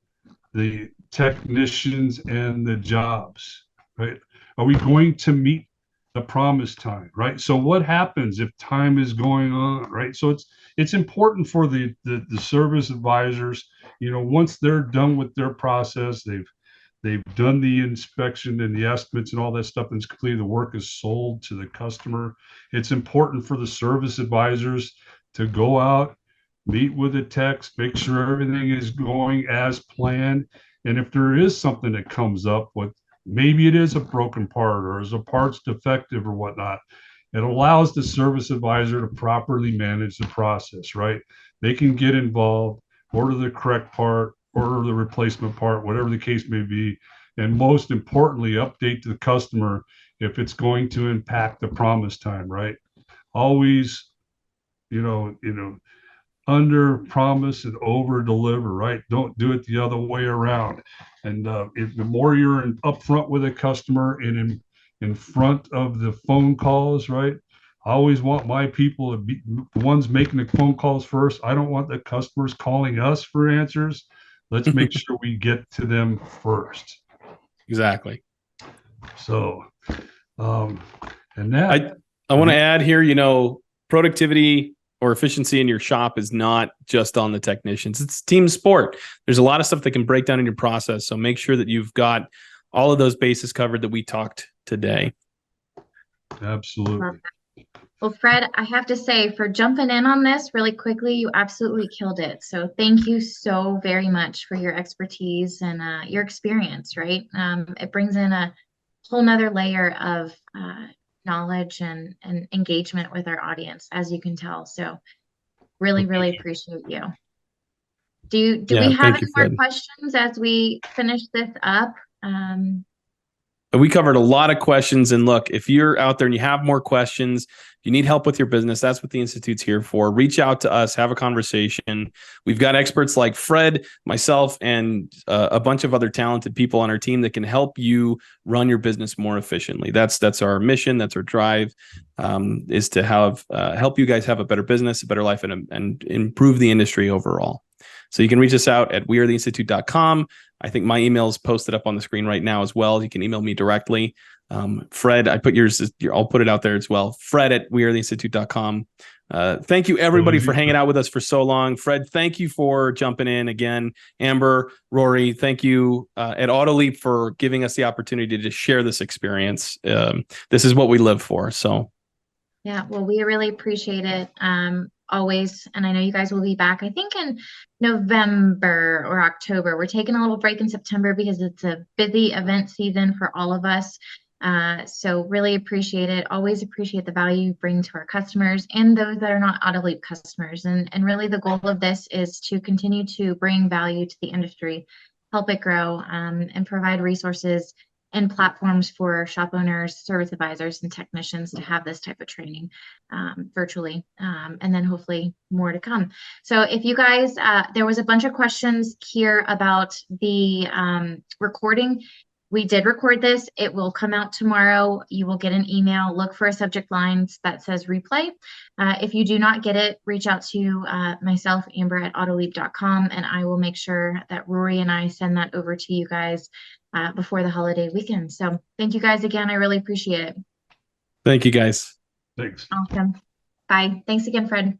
[SPEAKER 3] the technicians and the jobs, right? Are we going to meet the promised time, right? So what happens if time is going on, right? So it's important for the service advisors, once they're done with their process, they've done the inspection and the estimates and all that stuff, and it's completed, the work is sold to the customer. It's important for the service advisors to go out, meet with the techs, make sure everything is going as planned. And if there is something that comes up with, maybe it is a broken part or is a part's defective or whatnot, it allows the service advisor to properly manage the process, right? They can get involved, order the correct part, order the replacement part, whatever the case may be. And most importantly, update to the customer if it's going to impact the promise time, right? Always, under promise and over deliver, right? Don't do it the other way around. And if the more you're upfront with a customer and in front of the phone calls, right? I always want my people to be the ones making the phone calls first. I don't want the customers calling us for answers. Let's make sure we get to them first.
[SPEAKER 2] Exactly.
[SPEAKER 3] So, and that
[SPEAKER 2] I want to add here, productivity or efficiency in your shop is not just on the technicians. It's team sport. There's a lot of stuff that can break down in your process. So make sure that you've got all of those bases covered that we talked today.
[SPEAKER 3] Absolutely.
[SPEAKER 1] Well, Fred, I have to say, for jumping in on this really quickly, you absolutely killed it. So thank you so very much for your expertise and your experience, right? It brings in a whole nother layer of knowledge and engagement with our audience, as you can tell. So really, really appreciate you. Do we have any more questions as we finish this up?
[SPEAKER 2] We covered a lot of questions. And look, if you're out there and you have more questions, you need help with your business, that's what the Institute's here for. Reach out to us, have a conversation. We've got experts like Fred, myself, and a bunch of other talented people on our team that can help you run your business more efficiently. That's our mission. That's our drive, is to help you guys have a better business, a better life, and improve the industry overall. So you can reach us out at wearetheinstitute.com. I think my email is posted up on the screen right now as well. You can email me directly. Fred, I put yours, I'll put it out there as well. Fred at wearetheinstitute.com. Thank you, everybody, for hanging out with us for so long. Fred, thank you for jumping in again. Amber, Rory, thank you at AutoLeap for giving us the opportunity to share this experience. This is what we live for. So,
[SPEAKER 1] yeah, well, we really appreciate it always. And I know you guys will be back, I think, in November or October. We're taking a little break in September because it's a busy event season for all of us. So really appreciate it. Always appreciate the value you bring to our customers and those that are not AutoLeap customers. And really the goal of this is to continue to bring value to the industry, help it grow, and provide resources and platforms for shop owners, service advisors, and technicians to have this type of training virtually, and then hopefully more to come. So if you guys, there was a bunch of questions here about the recording. We did record this. It will come out tomorrow. You will get an email. Look for a subject line that says replay. If you do not get it, reach out to myself, Amber at autoleap.com, and I will make sure that Rory and I send that over to you guys before the holiday weekend. So thank you guys again. I really appreciate it.
[SPEAKER 2] thank you, guys.
[SPEAKER 3] Thanks.
[SPEAKER 1] Awesome. Bye. Thanks again, Fred.